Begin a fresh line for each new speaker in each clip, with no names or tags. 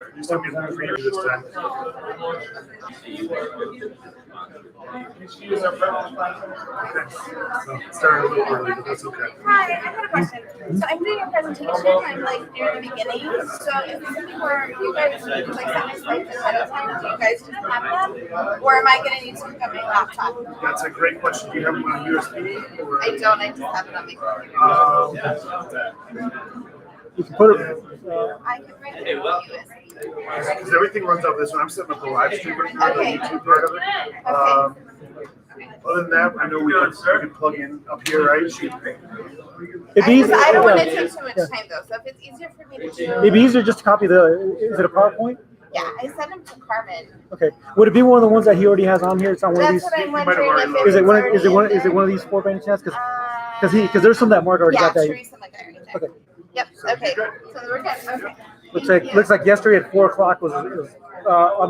You still get the free this time. So started a little early, but that's okay.
Hi, I had a question. So I'm doing a presentation. I'm like near the beginning. So is this something where you guys like send me slides ahead of time? Do you guys just have them, or am I going to need to pick up my laptop?
That's a great question. Do you have them on USB? Or?
I don't. I just have it on my computer.
You can put it.
I can write it on USB.
Because everything runs off this one. I'm setting up the live stream right now, the YouTube part of it. Other than that, I know we can plug in up here, right?
I don't want to take too much time though, so if it's easier for me to do.
It'd be easier just to copy the. Is it a PowerPoint?
Yeah, I sent them to Carmen.
Okay. Would it be one of the ones that he already has on here? It's on one of these.
That's what I'm wondering.
Is it one of these four by any chance? Because there's some that Mark already got that.
Teresa McGuire. Okay. Yep. Okay. So we're good. Okay.
Looks like yesterday at 4:00 was on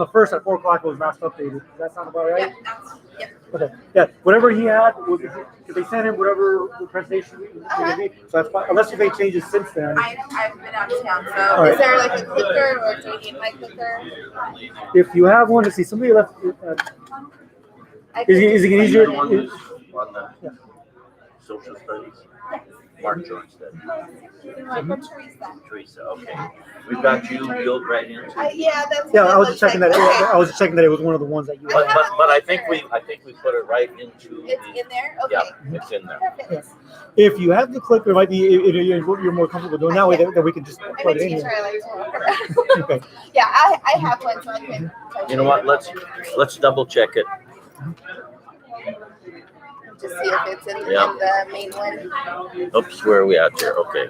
the first at 4:00 was last updated. Does that sound about right?
Yep.
Okay. Yeah. Whatever he had, did they send him whatever the presentation? So that's fine. Unless you've made changes since then.
I've been out of town, so is there like a clicker or do you need my clicker?
If you have one, to see somebody left. Is it easier?
On the social studies. Mark joins that. Teresa, okay. We've got you built right into.
I was just checking that. I was just checking that it was one of the ones that you.
But I think we put it right into.
It's in there. Okay.
Yeah, it's in there.
Yeah. If you have the clicker, it might be you're more comfortable doing that way that we can just put it in here. Okay.
Yeah, I have one, so I can.
You know what? Let's double check it.
To see if it's in the main one.
Oops, where are we at here? Okay.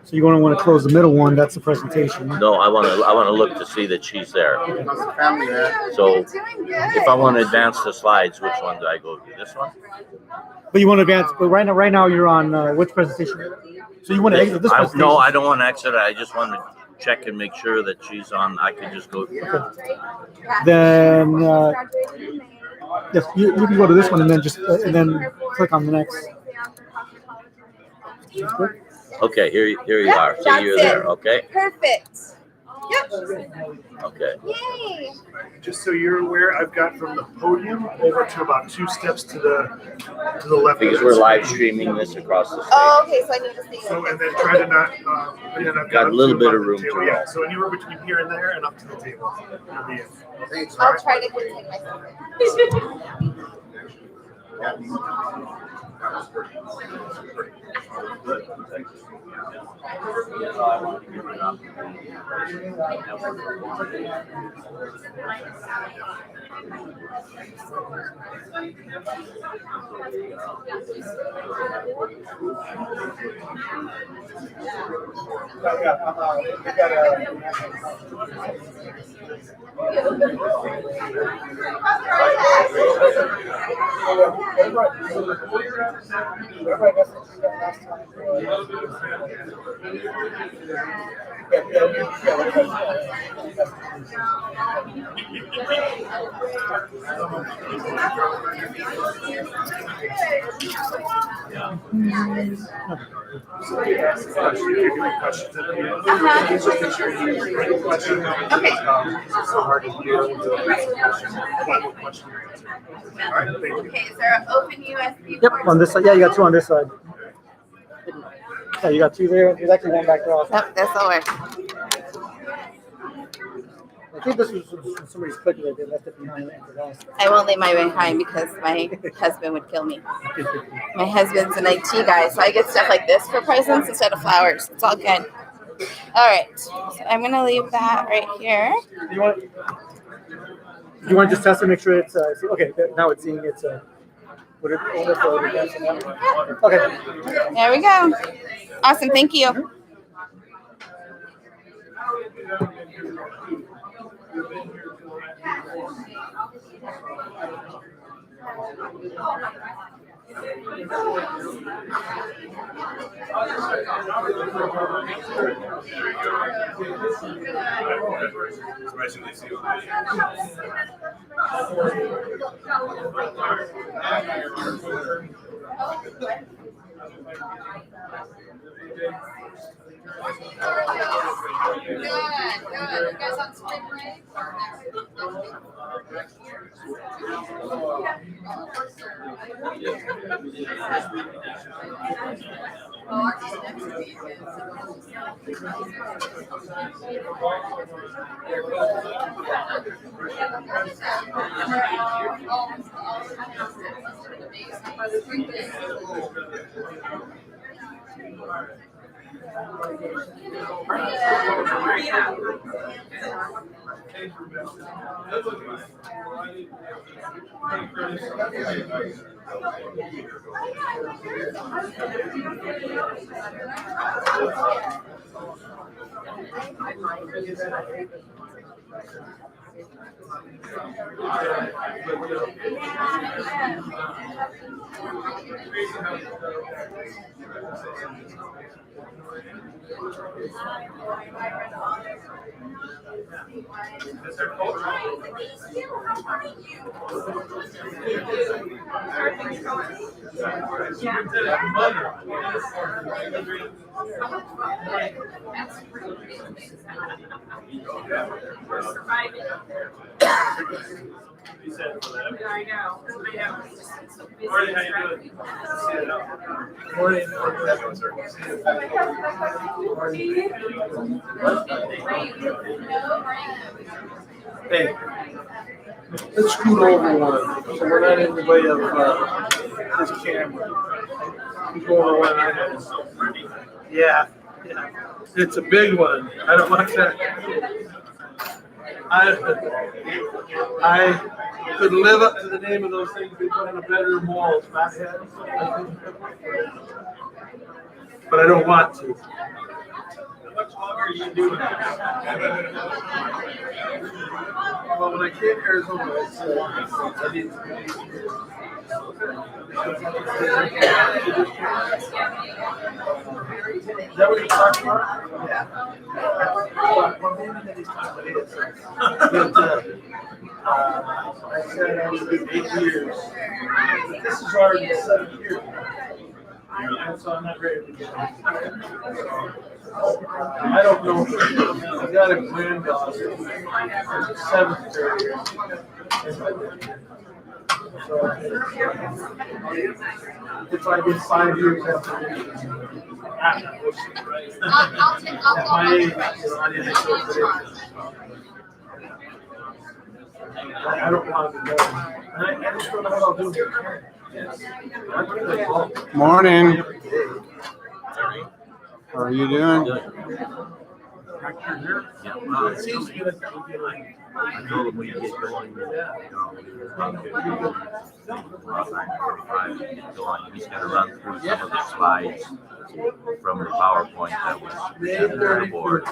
So you're going to want to close the middle one. That's the presentation.
No, I want to look to see that she's there. So if I want to advance the slides, which one do I go to? This one?
But you want to advance. But right now you're on which presentation? So you want to exit this presentation?
No, I don't want to exit it. I just want to check and make sure that she's on. I can just go.
Okay. Then. Yes, you can go to this one and then click on the next.
Okay, here you are. So you're there. Okay.
Perfect. Yep.
Okay.
Yay.
Just so you're aware, I've got from the podium over to about 2 steps to the left.
Because we're live streaming this across the stage.
Oh, okay. So I need to stay.
So and then try to not. And then I've
got a little bit of room to roll.
Yeah. So anywhere between here and there and up to the table.
I'll try to contain myself. Okay, is there an open USB?
Yep, on this side. Yeah, you got 2 on this side. Yeah, you got 2 there. There's actually one back there also.
Yep, that's all right.
I think this was somebody's clicker that they left it behind.
I won't leave my behind because my husband would kill me. My husband's an IT guy, so I get stuff like this for presents instead of flowers. It's all good. All right, so I'm gonna leave that right here.
You want to just test it, make sure it's okay. Now it's seeing it's okay.
There we go. Awesome. Thank you. Good. You guys on spring break? I know. Morning, how you doing? Morning.
Hey, let's scoot over one, so we're not in the way of this camera. Keep going one. Yeah, it's a big one. I don't want that. I could live up to the name of those things we put on a bedroom wall, fathead. But I don't want to. How much longer are you doing that? Well, when I came to Arizona, I did. Is that what you're talking about? Yeah. Well, maybe that he's talking about it. But I said I would do 8 years. But this is already 7 years. And so I'm not ready to get it. I don't know. I got a granddaughter, 7th grade. So if I get 5 years after this, at my age, I didn't I don't want to go. And I just don't know what I'll do.
Morning. How are you doing?
It seems to be like that would be like.
I told him when you get going, he's got to run through some of the slides from the PowerPoint that was presented on the board.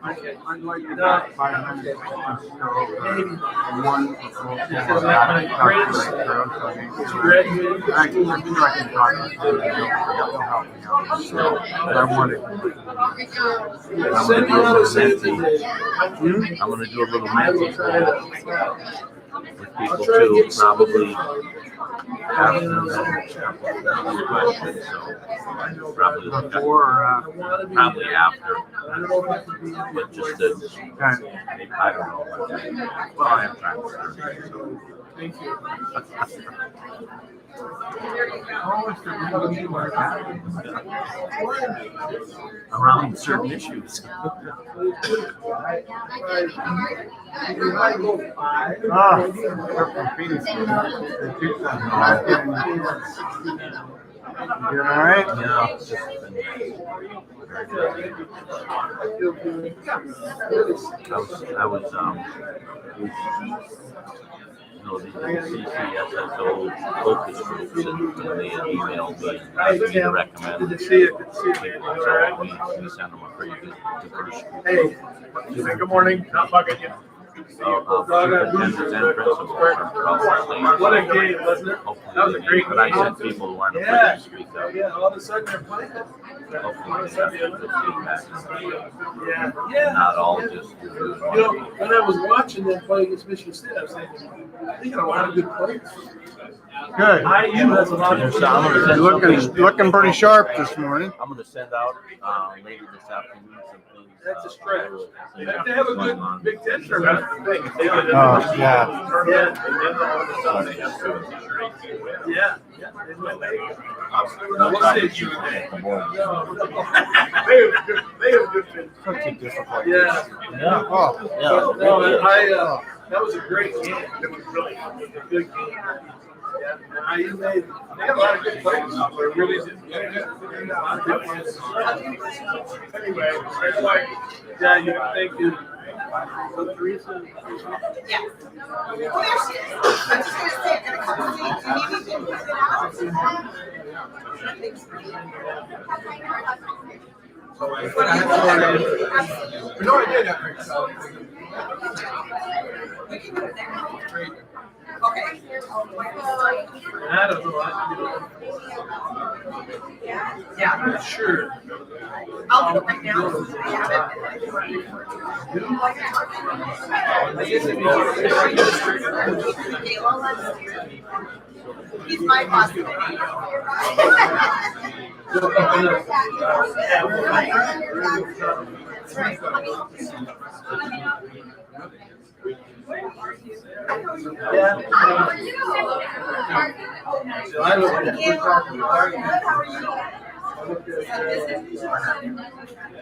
I'd like to back 500. One.
Because my grandson graduated from school.
I can talk to him. He'll help me out. So, I want it.
Send me out a sentence.
I'm going to do a little
I will
mental
try to.
with people too, probably after the questions. So probably probably after, but just to, I don't know. Well, I am trying to. So.
Thank you.
Around certain issues.
You all right?
Yeah, it's just been very good. I was the CCSSO focus groups, and they had emailed me and asked me to recommend
Good to see you.
people. So we sent them a pretty good diverse group.
Hey, good morning. Not bugging you.
Superintendents and principals from throughout the state.
What a game, wasn't it?
Hopefully
That was a great
but I
game.
sent people who aren't afraid to speak up.
Yeah, all of a sudden they're playing.
Hopefully they have some good feedback.
Yeah.
Not all just.
You know, when I was watching them play against Michigan State, I was thinking, they got a lot of good players.
Good.
That's a lot of
Looking pretty sharp this morning.
I'm gonna send out later this afternoon some things.
That's a stretch.
so
They
you
have
know
a
what's
good
going on.
Big Ten tournament.
Oh, yeah.
Yeah.
No
We'll
time
see.
to choose the board.
They have good things.
Such a difficult
Yeah.
Yeah.
Oh,
Yeah.
No, that was a great game. It was really a good game. Yeah, they got a lot of good players out there. Really did. A lot of good players. Anyway, it's like, yeah, thank you. So Teresa.
Yeah. Well, there she is. I was just gonna say, gonna come see. Do you need anything to put it out?
no, I did.
Okay.
I don't know.
Yeah.
I'm not sure.
I'll do it right now.
I guess
He's my boss.
Yeah. So I look at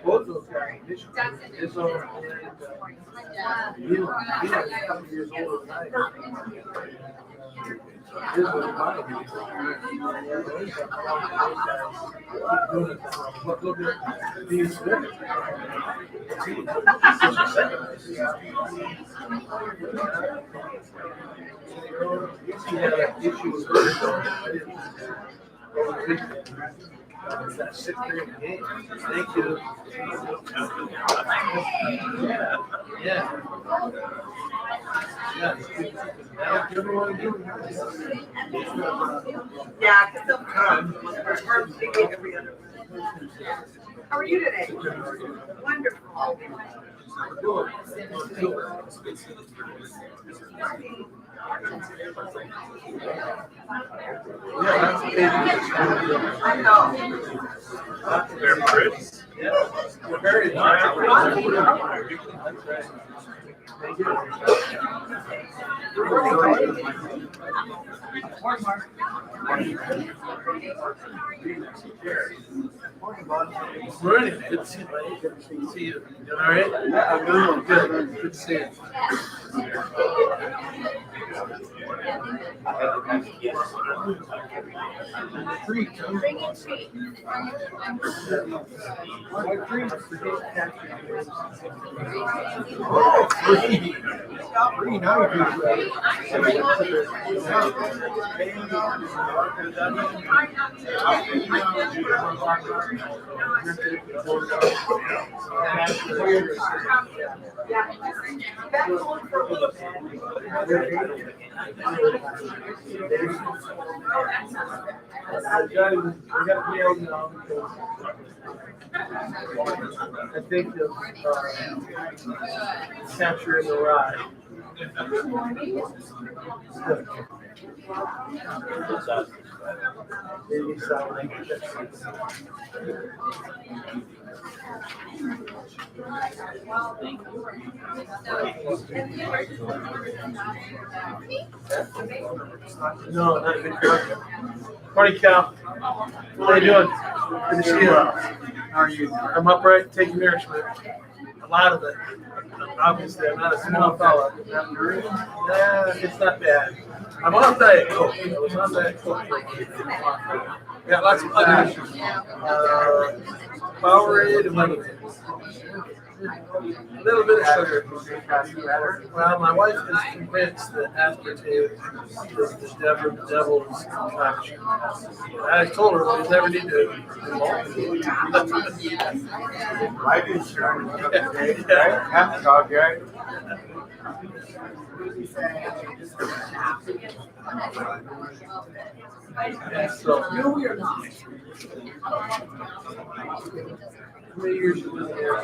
both those guys. This over. He's a couple years older than I am. This was mine. Look at these. That sixth grade game. Thank you. Yeah. Yeah. Everyone do.
Yeah, because they'll come. We're thinking every other. How are you today? Wonderful. I know.
They're Brits.
We're very Morning. Good to see you, buddy. Good to see you. You all right? I'm doing good. Good to see you. I think the capture in the ride. Maybe something. No, not a big deal. Morning, Cal. How you doing? Good to see you.
How are you?
I'm upright, taking nourishment. A lot of it. Obviously, I'm not a small fella. Yeah, it's not bad. I'm on Diet Coke. I was on Diet Coke for a while. Got lots of other issues. Powerade and other things. A little bit of sugar. Well, my wife is convinced that aspartame is the devil's concoction. I told her we never need to
Life insurance.
Yeah.
That's all good.
So, many years you been there?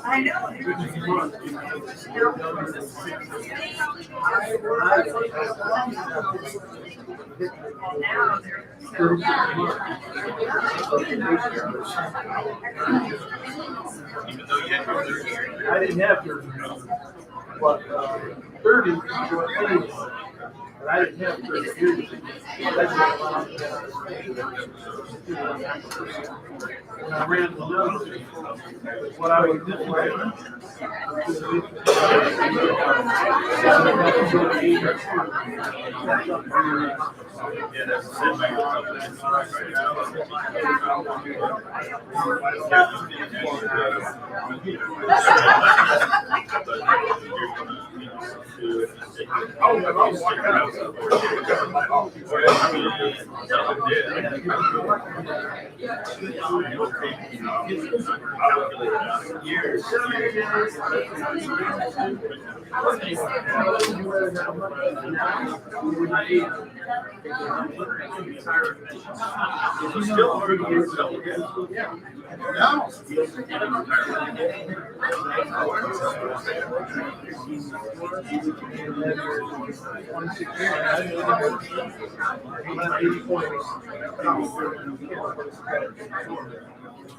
I know.
I didn't have 30. But 30 was anyway. But I didn't have 30 years. When I ran the numbers, what I was doing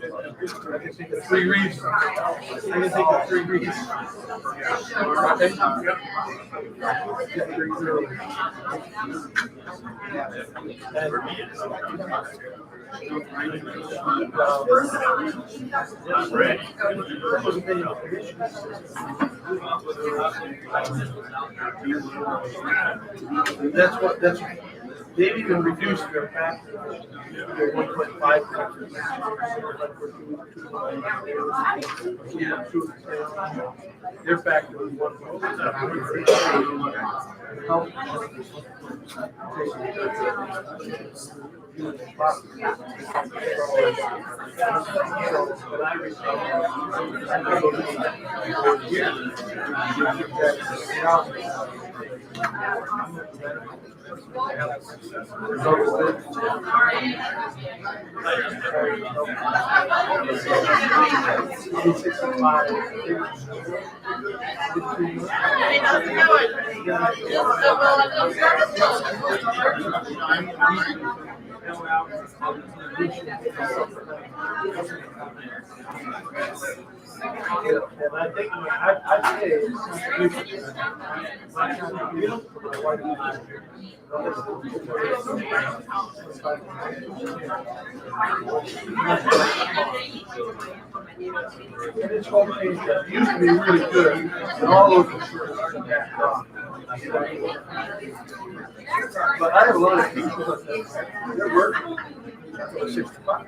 I can think of 3 reasons. I can think of 3 reasons. That's they've even reduced their factor to 1.5. Their factor was And I think I'd say it's all things that used to be really good, and all those insurance are back off. But I have a lot of people that they're working until 65.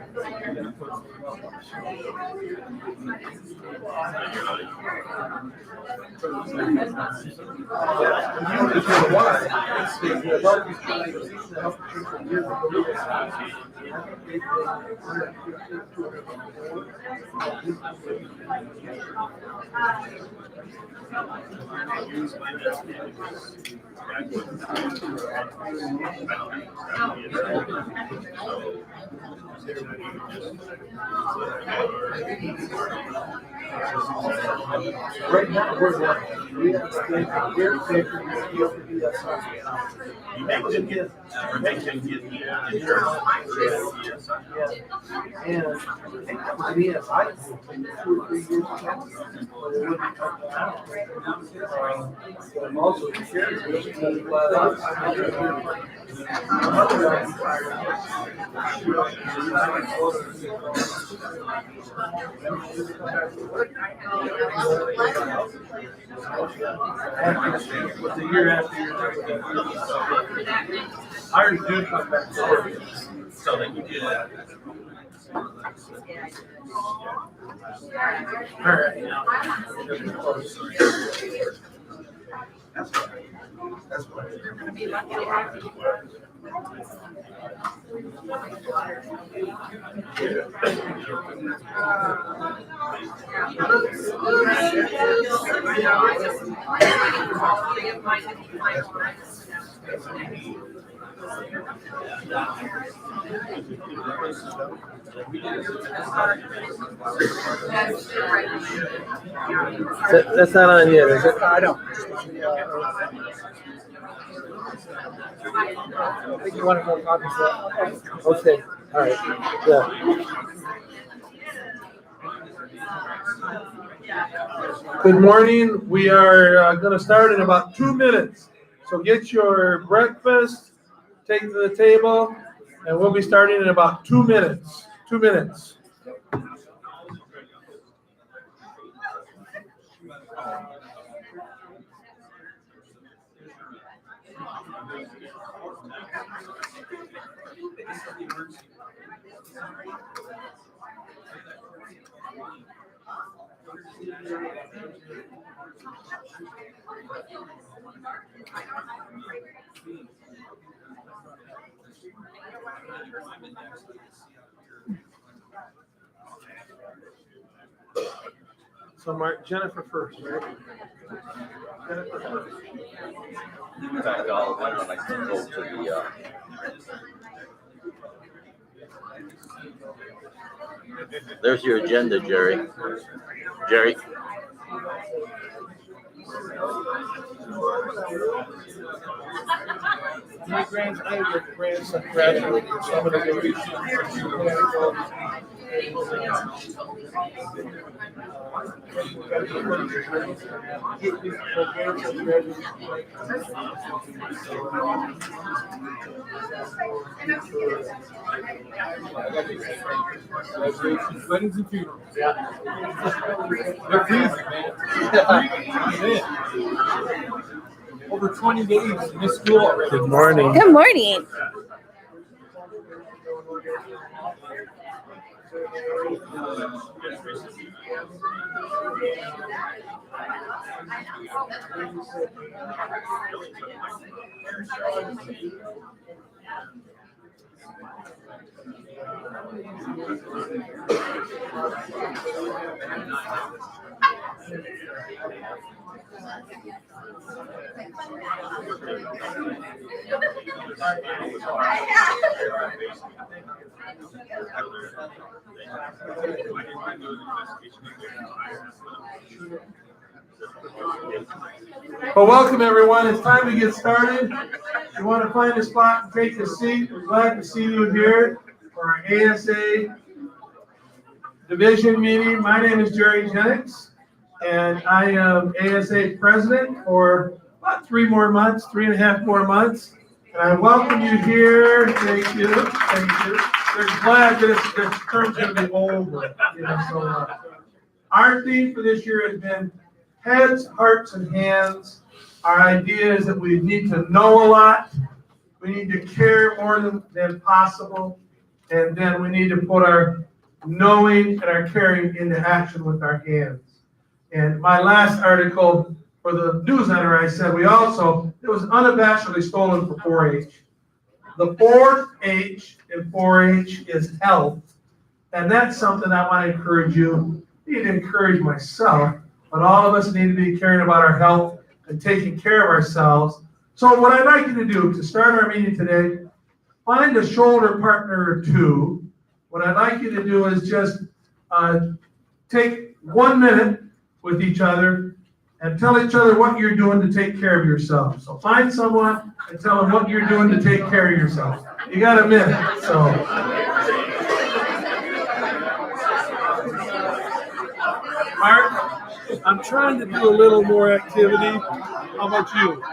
Right now, we're working. We have to stay caretaker, we have to be that something.
You make them get, insurance.
Yeah. And I think that was the ASA, 2 or 3 years ago. But it wouldn't come out. But I'm also scared of it. It's a year after you're I already did come back to work.
So that you did that.
All right.
That's what
That's not on yet, is it?
I know. I think you wanted more copies of
Okay, all right, yeah. Good morning. We are going to start in about 2 minutes. So get your breakfast, take to the table, and we'll be starting in about 2 minutes. 2 minutes. So Mark, Jennifer first, right? Jennifer first.
In fact, why don't I go to the, there's your agenda, Jerry. Jerry.
My grandson graduated from some of the
weddings and funerals.
Yeah.
They're freezing, man. Over 20 days in this school already.
Good morning.
Good morning.
Well, welcome everyone. It's time to get started. If you want to find a spot and take a seat, we're glad to see you here for our ASA division meeting. My name is Jerry Jennings, and I am ASA president for about 3.5 more months. And I welcome you here. Thank you. Thank you. We're glad that this term's going to be over. So our theme for this year has been heads, hearts, and hands. Our idea is that we need to know a lot. We need to care more than possible. And then we need to put our knowing and our caring into action with our hands. And my last article for the newsletter, I said it was unabashedly stolen for 4-H. The fourth H in 4-H is health. And that's something I want to encourage you. I need to encourage myself, but all of us need to be caring about our health and taking care of ourselves. So what I'd like you to do to start our meeting today, I find a shoulder partner or two. What I'd like you to do is just take 1 minute with each other and tell each other what you're doing to take care of yourself. So find someone and tell them what you're doing to take care of yourself. You got a minute, so.
Mark, I'm trying to do a little more activity. How about you?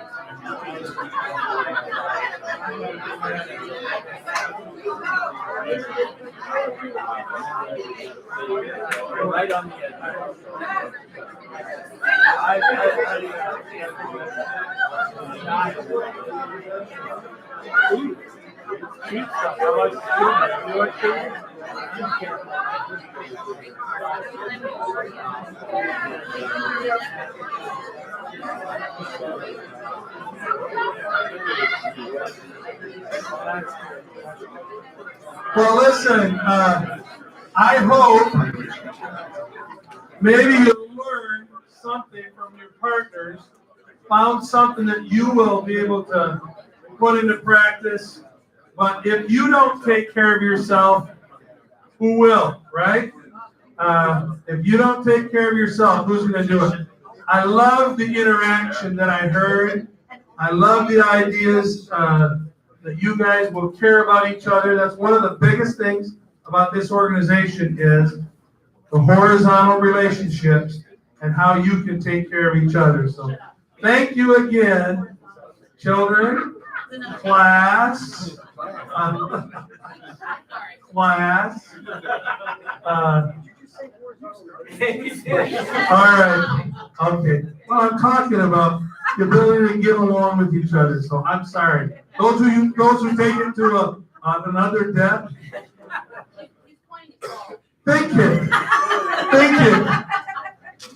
Right on the edge.
Well, listen, I hope maybe you'll learn something from your partners, found something that you will be able to put into practice. But if you don't take care of yourself, who will, right? If you don't take care of yourself, who's going to do it? I love the interaction that I heard. I love the ideas that you guys will care about each other. That's one of the biggest things about this organization is the horizontal relationships and how you can take care of each other. So thank you again, children, class, class. All right, okay. Well, I'm talking about the ability to get along with each other, so I'm sorry. Those who take it to another depth, think it.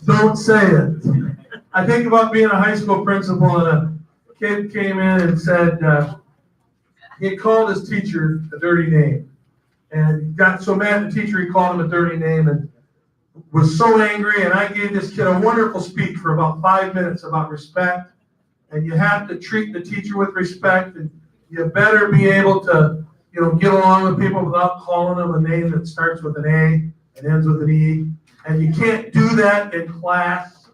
Don't say it. I think about being a high school principal and a kid came in and said he had called his teacher a dirty name. And he got so mad at the teacher he called him a dirty name and was so angry. And I gave this kid a wonderful speech for about 5 minutes about respect. And you have to treat the teacher with respect, and you better be able to, get along with people without calling them a name that starts with an A and ends with an E. And you can't do that in class.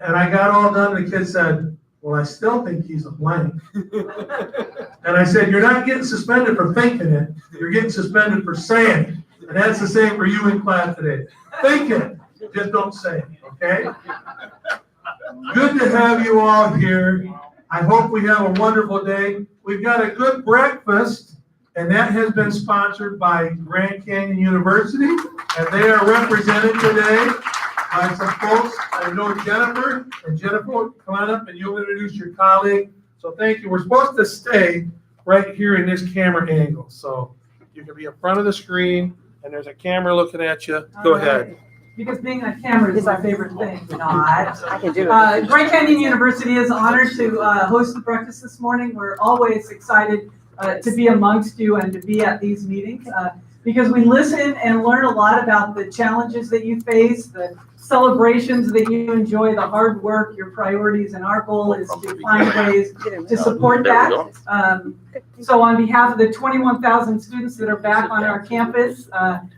And I got all done, and the kid said, well, I still think he's a blank. And I said, you're not getting suspended for thinking it. You're getting suspended for saying it. And that's the same for you in class today. Think it. Just don't say it, okay? Good to have you all here. I hope we have a wonderful day. We've got a good breakfast, and that has been sponsored by Grand Canyon University, and they are represented today by some folks. I know Jennifer, and Jennifer, come on up and you'll introduce your colleague. So thank you. We're supposed to stay right here in this camera angle. So you can be in front of the screen, and there's a camera looking at you. Go ahead.
Because being on camera is my favorite thing. Not.
I can do it.
Grand Canyon University is honored to host the breakfast this morning. We're always excited to be amongst you and to be at these meetings because we listen and learn a lot about the challenges that you face, the celebrations that you enjoy, the hard work, your priorities, and our goal is to find ways to support that. So on behalf of the 21,000 students that are back on our campus,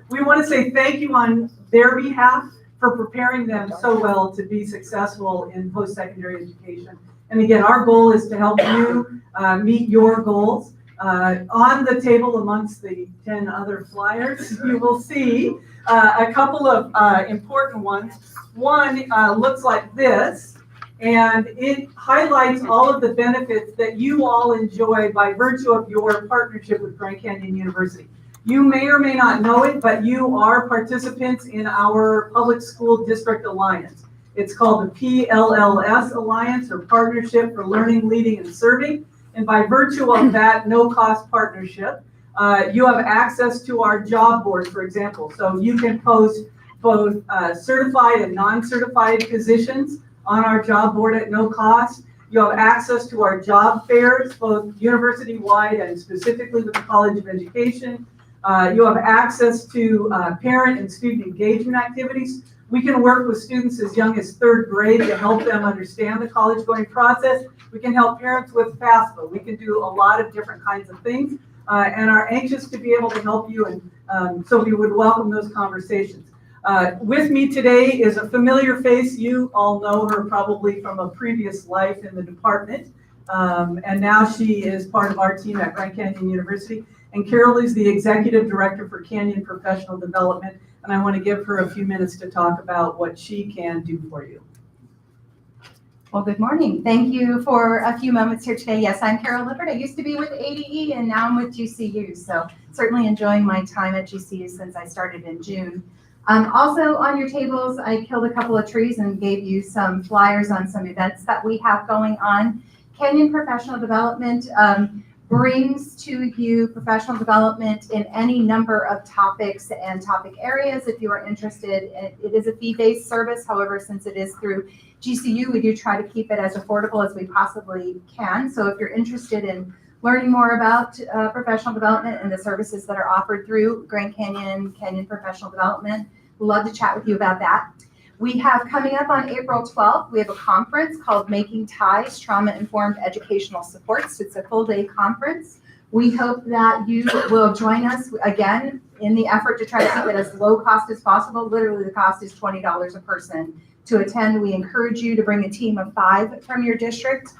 we want to say thank you on their behalf for preparing them so well to be successful in post-secondary education. And again, our goal is to help you meet your goals. On the table amongst the 10 other flyers, you will see a couple of important ones. One looks like this, and it highlights all of the benefits that you all enjoy by virtue of your partnership with Grand Canyon University. You may or may not know it, but you are participants in our Public School District Alliance. It's called the PLLS Alliance, or Partnership for Learning, Leading, and Serving. And by virtue of that no-cost partnership, you have access to our job board, for example. So you can post both certified and non-certified positions on our job board at no cost. You have access to our job fairs, both university-wide and specifically with the College of Education. You have access to parent and student engagement activities. We can work with students as young as 3rd grade to help them understand the college going process. We can help parents with FAFSA. We can do a lot of different kinds of things and are anxious to be able to help you. And so we would welcome those conversations. With me today is a familiar face. You all know her probably from a previous life in the department. And now she is part of our team at Grand Canyon University. And Carol is the Executive Director for Canyon Professional Development. And I want to give her a few minutes to talk about what she can do for you.
Well, good morning. Thank you for a few moments here today. Yes, I'm Carol Lippert. I used to be with ADE and now I'm with GCU. So certainly enjoying my time at GCU since I started in June. Also on your tables, I killed a couple of trees and gave you some flyers on some events that we have going on. Canyon Professional Development brings to you professional development in any number of topics and topic areas. If you are interested, it is a fee-based service. However, since it is through GCU, we do try to keep it as affordable as we possibly can. So if you're interested in learning more about professional development and the services that are offered through Grand Canyon Professional Development, we'd love to chat with you about that. We have coming up on April 12th, we have a conference called Making Ties, Trauma-Informed Educational Supports. It's a full-day conference. We hope that you will join us again in the effort to try to keep it as low cost as possible. Literally, the cost is $20 a person to attend. We encourage you to bring a team of 5 from your district,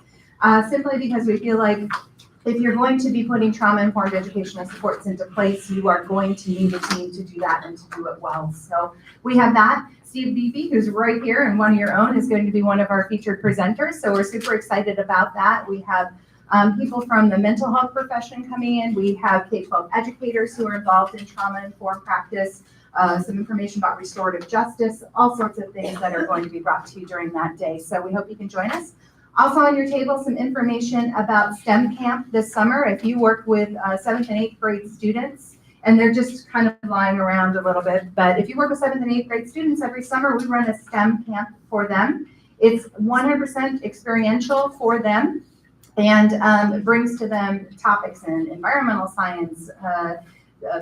simply because we feel like if you're going to be putting trauma-informed educational supports into place, you are going to need a team to do that and to do it well. So we have that. Steve Beebe, who's right here and one of your own, is going to be one of our featured presenters. So we're super excited about that. We have people from the mental health profession coming in. We have K-12 educators who are involved in trauma-informed practice, some information about restorative justice, all sorts of things that are going to be brought to you during that day. So we hope you can join us. Also on your table, some information about STEM Camp this summer. If you work with 7th and 8th grade students, and they're just kind of lying around a little bit, but if you work with 7th and 8th grade students, every summer we run a STEM camp for them. It's 100% experiential for them, and it brings to them topics in environmental science,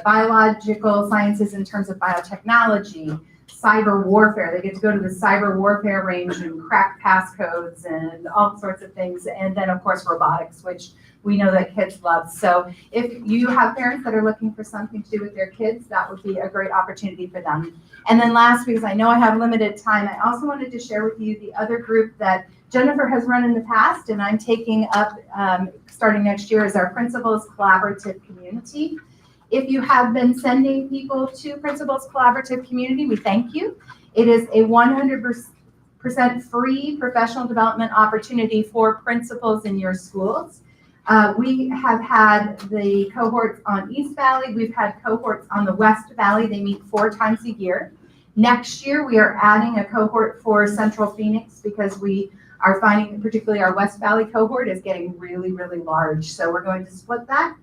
biological sciences in terms of biotechnology, cyber warfare. They get to go to the cyber warfare range and crack passcodes and all sorts of things. And then, of course, robotics, which we know that kids love. So if you have parents that are looking for something to do with their kids, that would be a great opportunity for them. And then last, because I know I have limited time, I also wanted to share with you the other group that Jennifer has run in the past, and I'm taking up starting next year, is our Principals Collaborative Community. If you have been sending people to Principals Collaborative Community, we thank you. It is a 100% free professional development opportunity for principals in your schools. We have had the cohorts on East Valley. We've had cohorts on the West Valley. They meet 4 times a year. Next year, we are adding a cohort for Central Phoenix because we are finding, particularly our West Valley cohort is getting really, really large. So we're going to split that.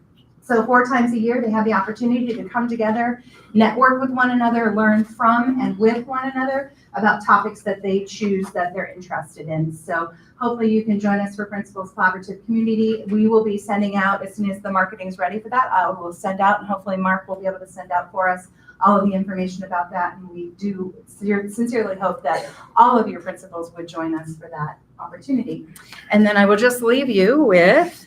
So 4 times a year, they have the opportunity to come together, network with one another, learn from and with one another about topics that they choose that they're interested in. So hopefully you can join us for Principals Collaborative Community. We will be sending out, as soon as the marketing is ready for that, I will send out, and hopefully Mark will be able to send out for us all of the information about that. And we do sincerely hope that all of your principals would join us for that opportunity. And then I will just leave you with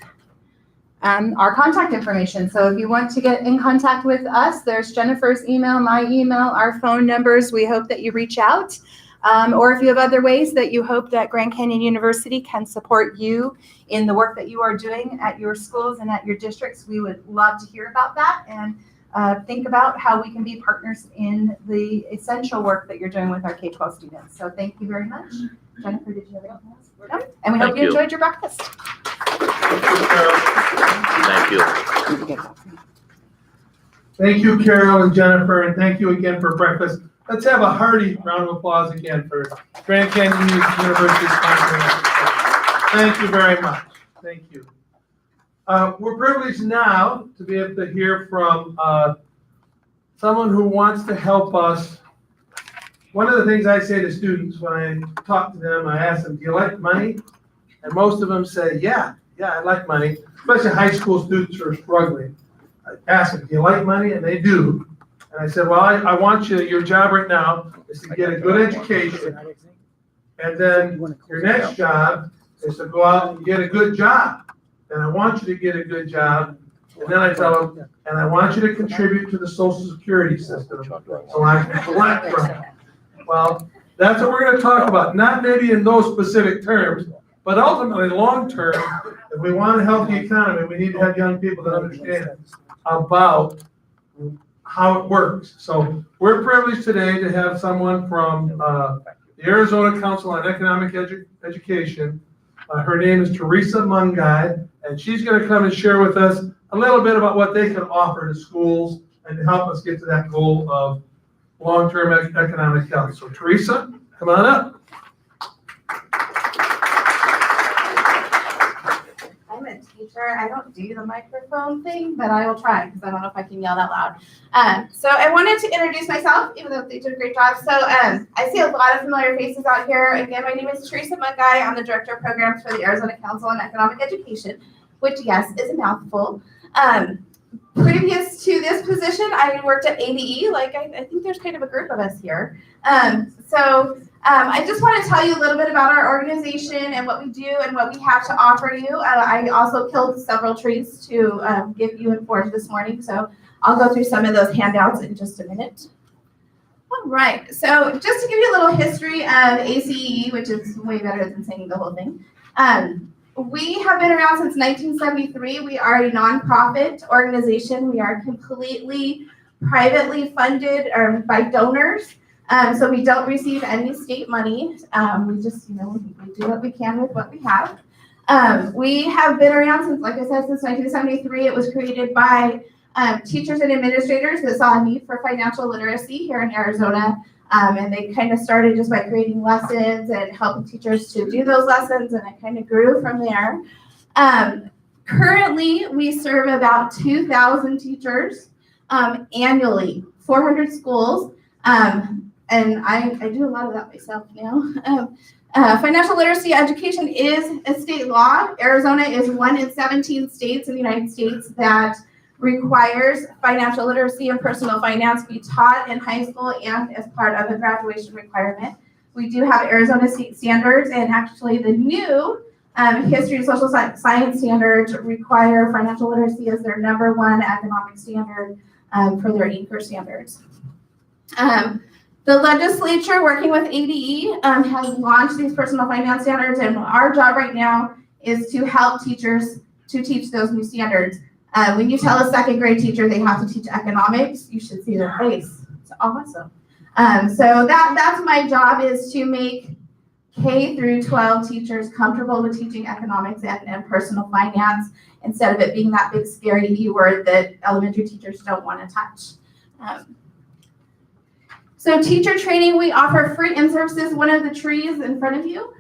our contact information. So if you want to get in contact with us, there's Jennifer's email, my email, our phone numbers. We hope that you reach out. Or if you have other ways that you hope that Grand Canyon University can support you in the work that you are doing at your schools and at your districts, we would love to hear about that and think about how we can be partners in the essential work that you're doing with our K-12 students. So thank you very much. Jennifer, did you have anything else? No? And we hope you enjoyed your breakfast.
Thank you.
Thank you, Carol and Jennifer, and thank you again for breakfast. Let's have a hearty round of applause again for Grand Canyon University's sponsoring. Thank you very much. Thank you. We're privileged now to be able to hear from someone who wants to help us. One of the things I say to students when I talk to them, I ask them, do you like money? And most of them say, yeah, I like money, especially high school students who are struggling. I ask them, do you like money? And they do. And I said, well, I want you, your job right now is to get a good education. And then your next job is to go out and get a good job. And I want you to get a good job. And then I tell them, and I want you to contribute to the Social Security system so I can collect from it. Well, that's what we're going to talk about. Not maybe in those specific terms, but ultimately, long term, if we want to help the economy, we need to have young people that understand about how it works. So we're privileged today to have someone from the Arizona Council on Economic Education. Her name is Teresa Mungai, and she's going to come and share with us a little bit about what they can offer to schools and to help us get to that goal of long-term economic health. So Teresa, come on up.
I'm a teacher. I don't do the microphone thing, but I will try because I don't know if I can yell that loud. So I wanted to introduce myself, even though they did a great job. So I see a lot of familiar faces out here. Again, my name is Teresa Mungai. I'm the Director of Programs for the Arizona Council on Economic Education, which, yes, is a mouthful. Previous to this position, I worked at ADE. Like, I think there's kind of a group of us here. I just want to tell you a little bit about our organization and what we do and what we have to offer you. I also killed several trees to give you and forage this morning, so I'll go through some of those handouts in just a minute. All right, so just to give you a little history of ACE, which is way better than saying the whole thing. We have been around since 1973. We are a nonprofit organization. We are completely privately funded by donors. So we don't receive any state money. We just, we do what we can with what we have. We have been around since, like I said, since 1973. It was created by teachers and administrators that saw a need for financial literacy here in Arizona. And they kind of started just by creating lessons and helping teachers to do those lessons, and it kind of grew from there. Currently, we serve about 2,000 teachers annually, 400 schools, and I do a lot of that myself now. Financial literacy education is a state law. Arizona is one in 17 states in the United States that requires financial literacy and personal finance be taught in high school and as part of a graduation requirement. We do have Arizona state standards, and actually the new history and social science standards require financial literacy as their #1 economic standard for their ACRE standards. The legislature, working with ADE, has launched these personal finance standards, and our job right now is to help teachers to teach those new standards. When you tell a second grade teacher they have to teach economics, you should see their face. It's awesome. So that's my job, is to make K through 12 teachers comfortable with teaching economics and personal finance, instead of it being that big scary E word that elementary teachers don't want to touch. So teacher training, we offer free in-services. One of the trees in front of you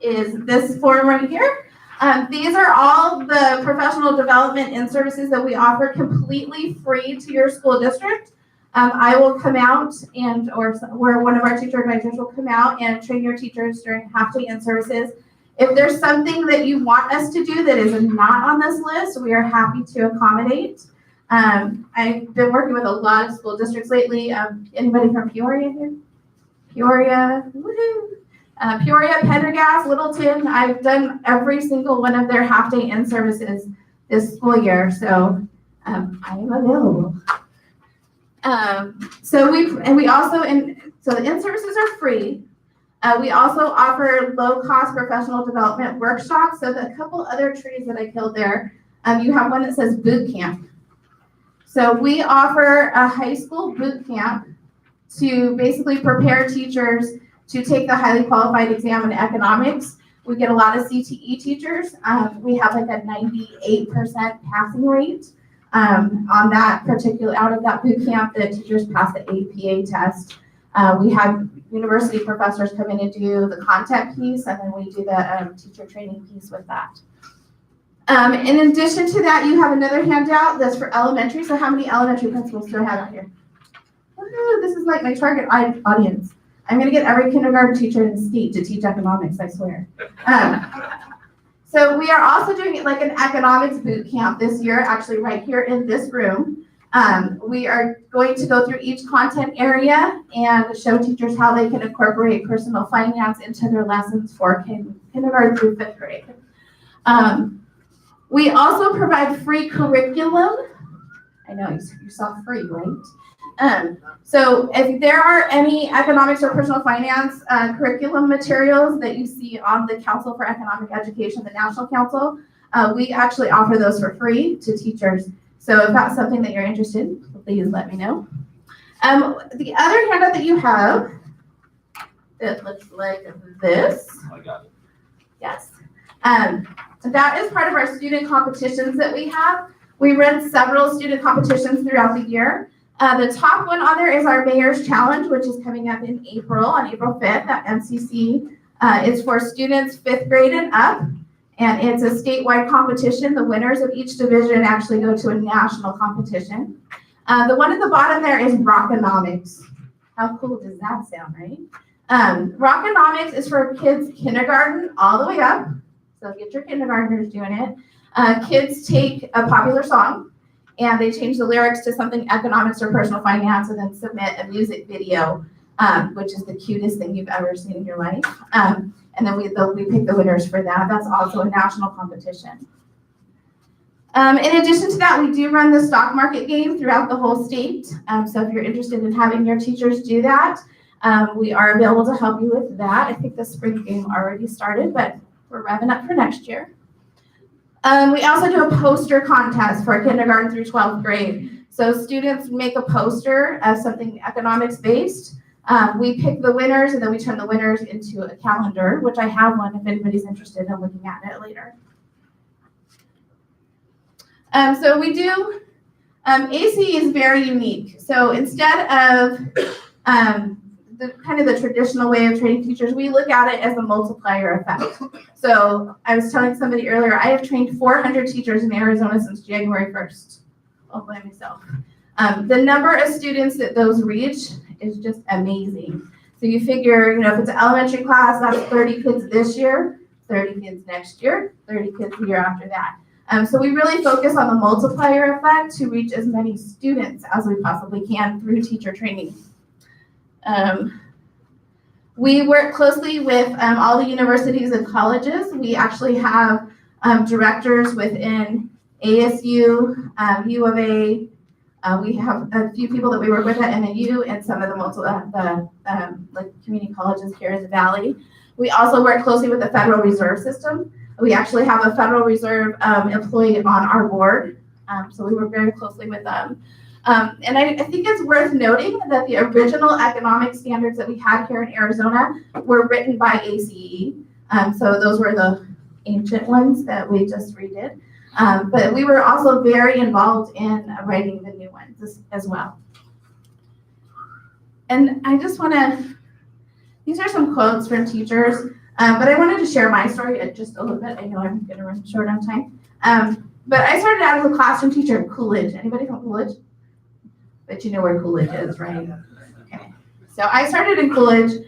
is this form right here. These are all the professional development and services that we offer completely free to your school district. I will come out or one of our teacher advisors will come out and train your teachers during half-day in-services. If there's something that you want us to do that is not on this list, we are happy to accommodate. I've been working with a lot of school districts lately. Anybody from Peoria here? Peoria, woohoo! Peoria, Pendergast, Littleton, I've done every single one of their half-day in-services this school year, so I am available. So the in-services are free. We also offer low-cost professional development workshops. So the couple other trees that I killed there, you have one that says boot camp. So we offer a high school boot camp to basically prepare teachers to take the highly qualified exam in economics. We get a lot of CTE teachers. We have like a 98% passing rate on that particular, out of that boot camp, the teachers pass the APA test. We have university professors come in and do the content piece, and then we do the teacher training piece with that. In addition to that, you have another handout that's for elementary. So how many elementary principals do I have out here? Woo-hoo, this is like my target audience. I'm going to get every kindergarten teacher in the state to teach economics, I swear. So we are also doing it like an economics boot camp this year, actually right here in this room. We are going to go through each content area and show teachers how they can incorporate personal finance into their lessons for kindergarten through 5th grade. We also provide free curriculum. I know you saw free, right? So if there are any economics or personal finance curriculum materials that you see on the Council for Economic Education, the National Council, we actually offer those for free to teachers. So if that's something that you're interested in, please let me know. The other handout that you have, it looks like this.
I got it.
Yes. That is part of our student competitions that we have. We run several student competitions throughout the year. The top one on there is our Mayor's Challenge, which is coming up in April, on April 5th at MCC. It's for students 5th grade and up, and it's a statewide competition. The winners of each division actually go to a national competition. The one at the bottom there is Rockonomics. How cool does that sound, right? Rockonomics is for kids kindergarten all the way up. So get your kindergartners doing it. Kids take a popular song and they change the lyrics to something economics or personal finance and then submit a music video, which is the cutest thing you've ever seen in your life. And then we pick the winners for that. That's also a national competition. In addition to that, we do run the stock market game throughout the whole state. So if you're interested in having your teachers do that, we are available to help you with that. I think the spring game already started, but we're revving up for next year. We also do a poster contest for kindergarten through 12th grade. So students make a poster of something economics based. We pick the winners and then we turn the winners into a calendar, which I have one if anybody's interested in looking at it later. So we do, ASA is very unique. So instead of the traditional way of training teachers, we look at it as a multiplier effect. So I was telling somebody earlier, I have trained 400 teachers in Arizona since January 1st, all by myself. The number of students that those reach is just amazing. So you figure, if it's an elementary class, that's 30 kids this year, 30 kids next year, 30 kids the year after that. So we really focus on the multiplier effect to reach as many students as we possibly can through teacher training. We work closely with all the universities and colleges. We actually have directors within ASU, U of A. We have a few people that we work with at NAU and some of the community colleges here in the Valley. We also work closely with the Federal Reserve System. We actually have a Federal Reserve employee on our board, so we work very closely with them. And I think it's worth noting that the original economic standards that we had here in Arizona were written by ACE. So those were the ancient ones that we just redid. But we were also very involved in writing the new ones as well. And I just want to, these are some quotes from teachers, but I wanted to share my story just a little bit. I know I'm going to run short on time. But I started out as a classroom teacher in Coolidge. Anybody from Coolidge? But you know where Coolidge is, right? Okay. So I started in Coolidge,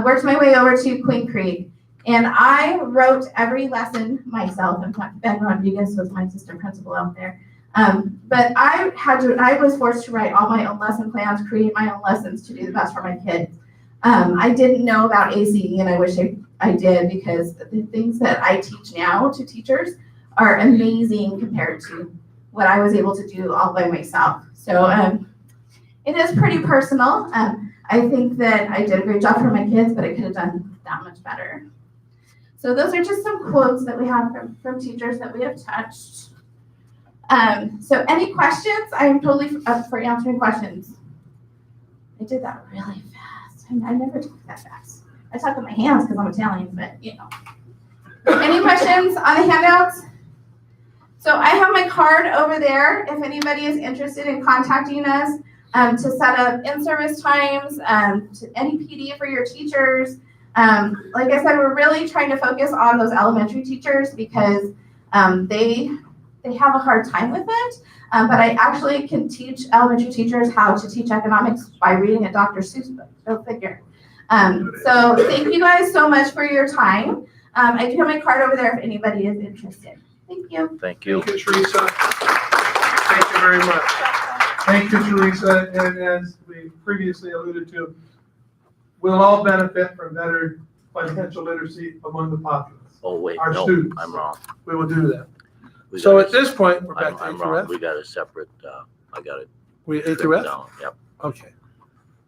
worked my way over to Queen Creek, and I wrote every lesson myself. In fact, Ben Rodriguez was my assistant principal out there. But I was forced to write all my own lesson plans, create my own lessons to do the best for my kids. I didn't know about ACE, and I wish I did, because the things that I teach now to teachers are amazing compared to what I was able to do all by myself. So it is pretty personal. I think that I did a great job for my kids, but I could have done that much better. So those are just some quotes that we have from teachers that we have touched. So any questions? I am totally up for answering questions. I did that really fast. I never talk that fast. I talk with my hands because I'm Italian, but Any questions on the handouts? So I have my card over there if anybody is interested in contacting us to set up in-service times, to any PD for your teachers. Like I said, we're really trying to focus on those elementary teachers because they have a hard time with it. But I actually can teach elementary teachers how to teach economics by reading a Dr. Seuss book. Go figure. So thank you guys so much for your time. I do have my card over there if anybody is interested. Thank you.
Thank you.
Thank you, Teresa. Thank you very much.
Thank you, Teresa. And as we previously alluded to, we'll all benefit from better financial literacy among the populace.
Oh, wait,
Our
no,
students.
I'm wrong.
We will do that.
We
So
got
at
a-
this point, we're back
I'm
to A
I'm
through
wrong.
F.
We got a separate, I got it.
We A through F?
down. Yep,
Okay.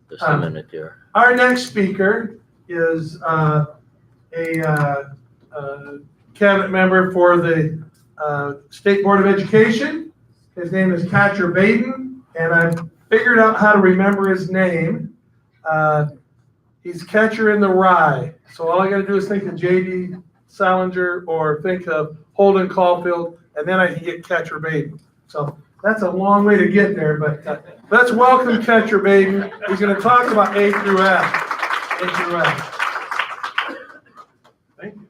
just a minute there.
Our next speaker is a cabinet member for the State Board of Education. His name is Catcher Baden, and I've figured out how to remember his name. He's Catcher in the Rye. So all I gotta do is think of J.D. Salinger or think of Holden Caulfield, and then I can get Catcher Baden. So that's a long way to get there, but let's welcome Catcher Baden. He's gonna talk about A through F. A through F.
Thank you.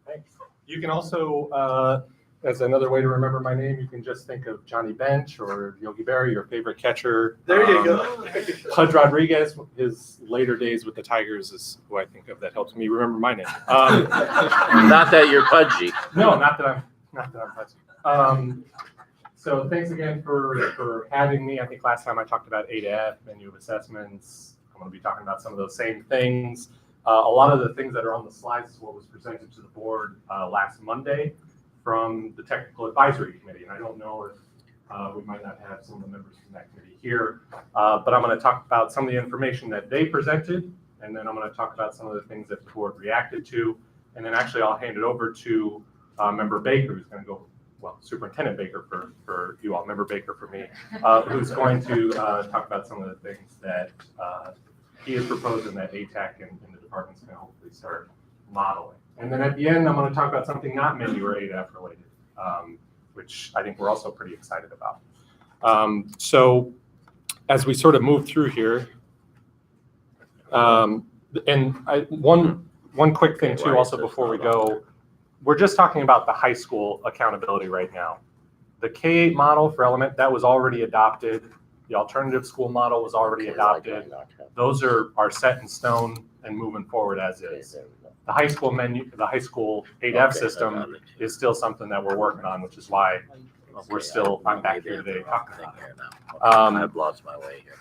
Thanks. You can also, as another way to remember my name, you can just think of Johnny Bench or Yogi Berra, your favorite catcher.
There you go.
Pudge Rodriguez, his later days with the Tigers is who I think of that helps me remember my name.
Not that you're pudgy.
No, not that I'm pudgy. So thanks again for having me. I think last time I talked about A to F, menu of assessments. I'm going to be talking about some of those same things. A lot of the things that are on the slides is what was presented to the board last Monday from the Technical Advisory Committee. And I don't know if we might not have some of the members from that committee here, but I'm going to talk about some of the information that they presented, and then I'm going to talk about some of the things that the board reacted to, and then actually I'll hand it over to Member Baker, who's going to go, well, Superintendent Baker for you all, Member Baker for me, who's going to talk about some of the things that he has proposed and that ATAC and the department's going to hopefully start modeling. And then at the end, I'm going to talk about something not menu or ADF related, which I think we're also pretty excited about. So as we sort of move through here, one quick thing too, also before we go, we're just talking about the high school accountability right now. The K-8 model for element, that was already adopted. The alternative school model was already adopted. Those are set in stone and moving forward as is. The high school menu, the high school 8F system is still something that we're working on, which is why I'm back here today talking about it.
I've lost my way here.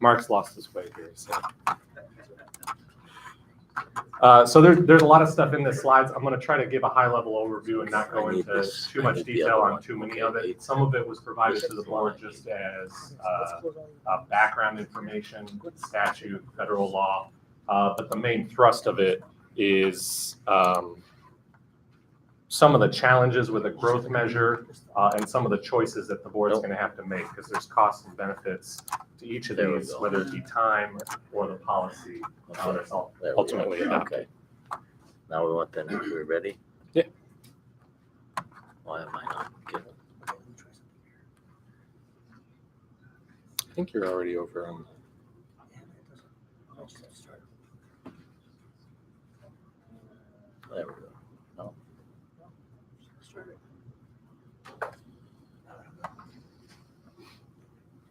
Mark's lost his way here. So there's a lot of stuff in the slides. I'm going to try to give a high level overview and not go into too much detail on too many of it. Some of it was provided to the board just as background information, statute, federal law, but the main thrust of it is some of the challenges with a growth measure and some of the choices that the board is going to have to make, because there's costs and benefits to each of these, whether it be time or the policy that's ultimately adopted.
Okay. Now we want then, we're ready?
Yeah.
Why am I not given?
I think you're already over on.
There we go. No.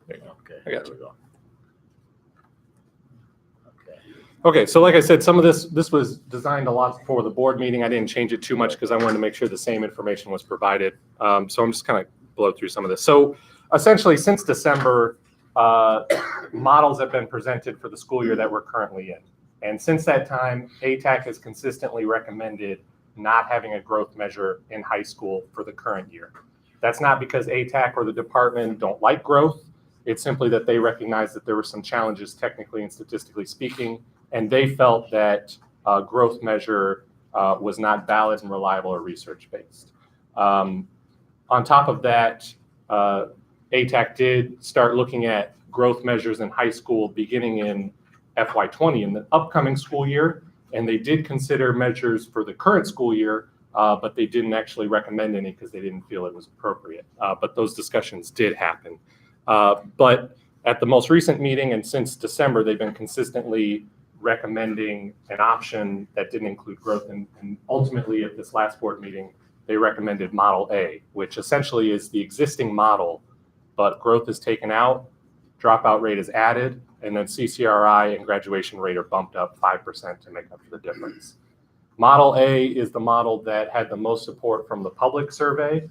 There you go.
Okay.
I got
there
you.
we go. Okay.
Okay, so like I said, some of this was designed a lot for the board meeting. I didn't change it too much because I wanted to make sure the same information was provided. So I'm just kind of blow through some of this. So essentially, since December, models have been presented for the school year that we're currently in. And since that time, ATAC has consistently recommended not having a growth measure in high school for the current year. That's not because ATAC or the department don't like growth. It's simply that they recognize that there were some challenges technically and statistically speaking, and they felt that growth measure was not valid and reliable or research-based. On top of that, ATAC did start looking at growth measures in high school beginning in FY20 in the upcoming school year, and they did consider measures for the current school year, but they didn't actually recommend any because they didn't feel it was appropriate. But those discussions did happen. But at the most recent meeting and since December, they've been consistently recommending an option that didn't include growth. And ultimately, at this last board meeting, they recommended Model A, which essentially is the existing model, but growth is taken out, dropout rate is added, and then CCRI and graduation rate are bumped up 5% to make up for the difference. Model A is the model that had the most support from the public survey,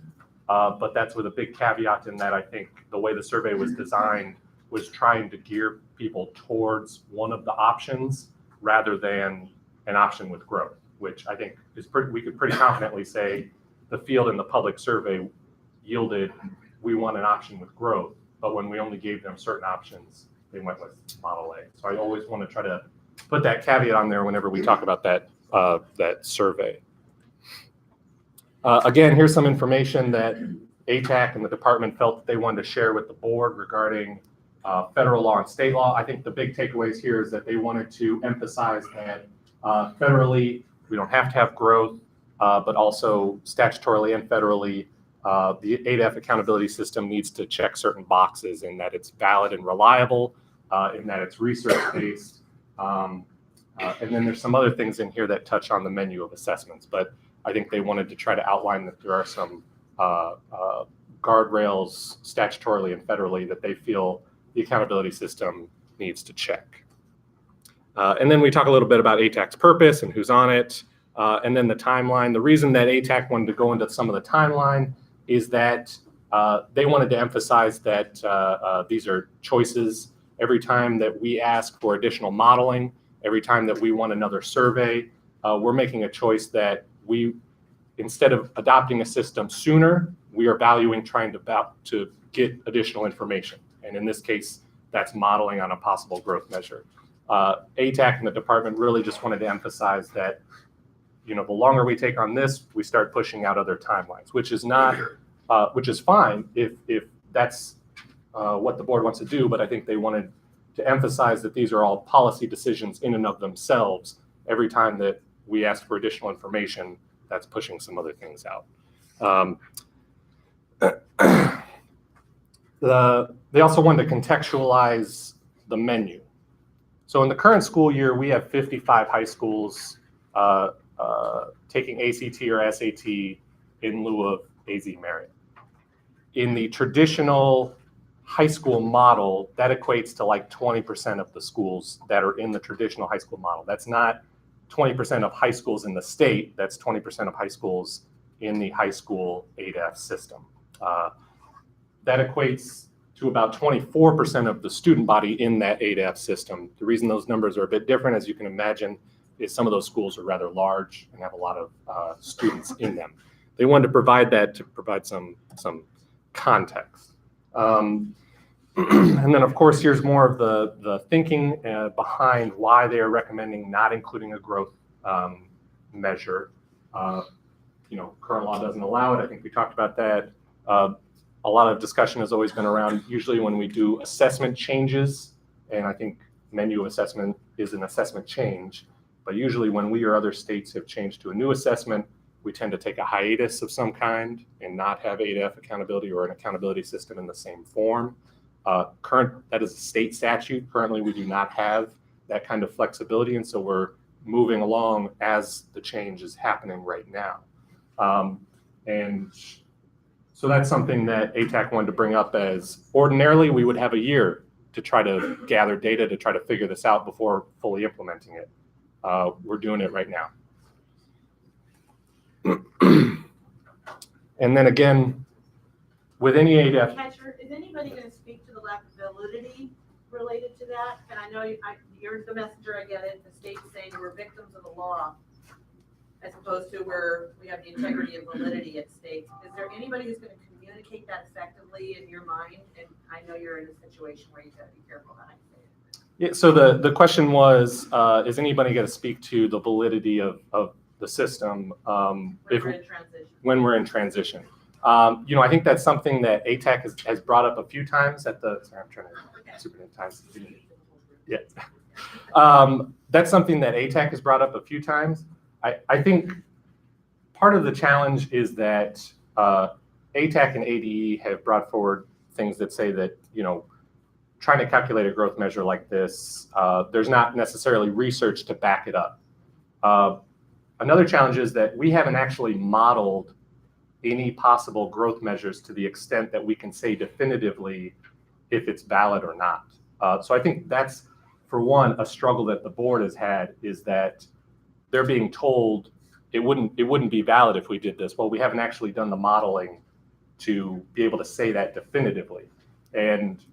but that's with a big caveat in that I think the way the survey was designed was trying to gear people towards one of the options rather than an option with growth, which I think is we could pretty confidently say the field and the public survey yielded, we want an option with growth, but when we only gave them certain options, they went with Model A. So I always want to try to put that caveat on there whenever we talk about that, that survey. Again, here's some information that ATAC and the department felt that they wanted to share with the board regarding federal law and state law. I think the big takeaways here is that they wanted to emphasize that federally, we don't have to have growth, but also statutorily and federally, the ADF accountability system needs to check certain boxes in that it's valid and reliable, in that it's research-based. And then there's some other things in here that touch on the menu of assessments, but I think they wanted to try to outline that there are some guardrails statutorily and federally that they feel the accountability system needs to check. And then we talk a little bit about ATAC's purpose and who's on it, and then the timeline. The reason that ATAC wanted to go into some of the timeline is that they wanted to emphasize that these are choices. Every time that we ask for additional modeling, every time that we want another survey, we're making a choice that we, instead of adopting a system sooner, we are valuing trying to get additional information. And in this case, that's modeling on a possible growth measure. ATAC and the department really just wanted to emphasize that, you know, the longer we take on this, we start pushing out other timelines, which is not, which is fine if that's what the board wants to do. But I think they wanted to emphasize that these are all policy decisions in and of themselves. Every time that we ask for additional information, that's pushing some other things out. They also wanted to contextualize the menu. So in the current school year, we have 55 high schools taking ACT or SAT in lieu of AZ Merit. In the traditional high school model, that equates to like 20% of the schools that are in the traditional high school model. That's not 20% of high schools in the state, that's 20% of high schools in the high school ADF system. That equates to about 24% of the student body in that ADF system. The reason those numbers are a bit different, as you can imagine, is some of those schools are rather large and have a lot of students in them. They wanted to provide that to provide some context. And then, of course, here's more of the thinking behind why they are recommending not including a growth measure. You know, current law doesn't allow it. I think we talked about that. A lot of discussion has always been around usually when we do assessment changes, and I think menu of assessment is an assessment change, but usually when we or other states have changed to a new assessment, we tend to take a hiatus of some kind and not have ADF accountability or an accountability system in the same form. That is a state statute. Currently, we do not have that kind of flexibility, and so we're moving along as the change is happening right now. And so that's something that ATAC wanted to bring up as ordinarily we would have a year to try to gather data to try to figure this out before fully implementing it. We're doing it right now. And then again, with any ADF.
Catcher, is anybody going to speak to the lack of validity related to that? And I know you're the messenger, I get it. The state's saying we're victims of the law, as opposed to where we have the integrity of validity at stake. Is there anybody who's going to communicate that effectively in your mind? And I know you're in a situation where you got to be careful how you say it.
Yeah, so the question was, is anybody going to speak to the validity of the system when we're in transition? You know, I think that's something that ATAC has brought up a few times at the, sorry, I'm trying to superintendent times. Yeah. That's something that ATAC has brought up a few times. I think part of the challenge is that ATAC and ADE have brought forward things that say that, you know, trying to calculate a growth measure like this, there's not necessarily research to back it up. Another challenge is that we haven't actually modeled any possible growth measures to the extent that we can say definitively if it's valid or not. So I think that's, for one, a struggle that the board has had, is that they're being told it wouldn't be valid if we did this. Well, we haven't actually done the modeling to be able to say that definitively. And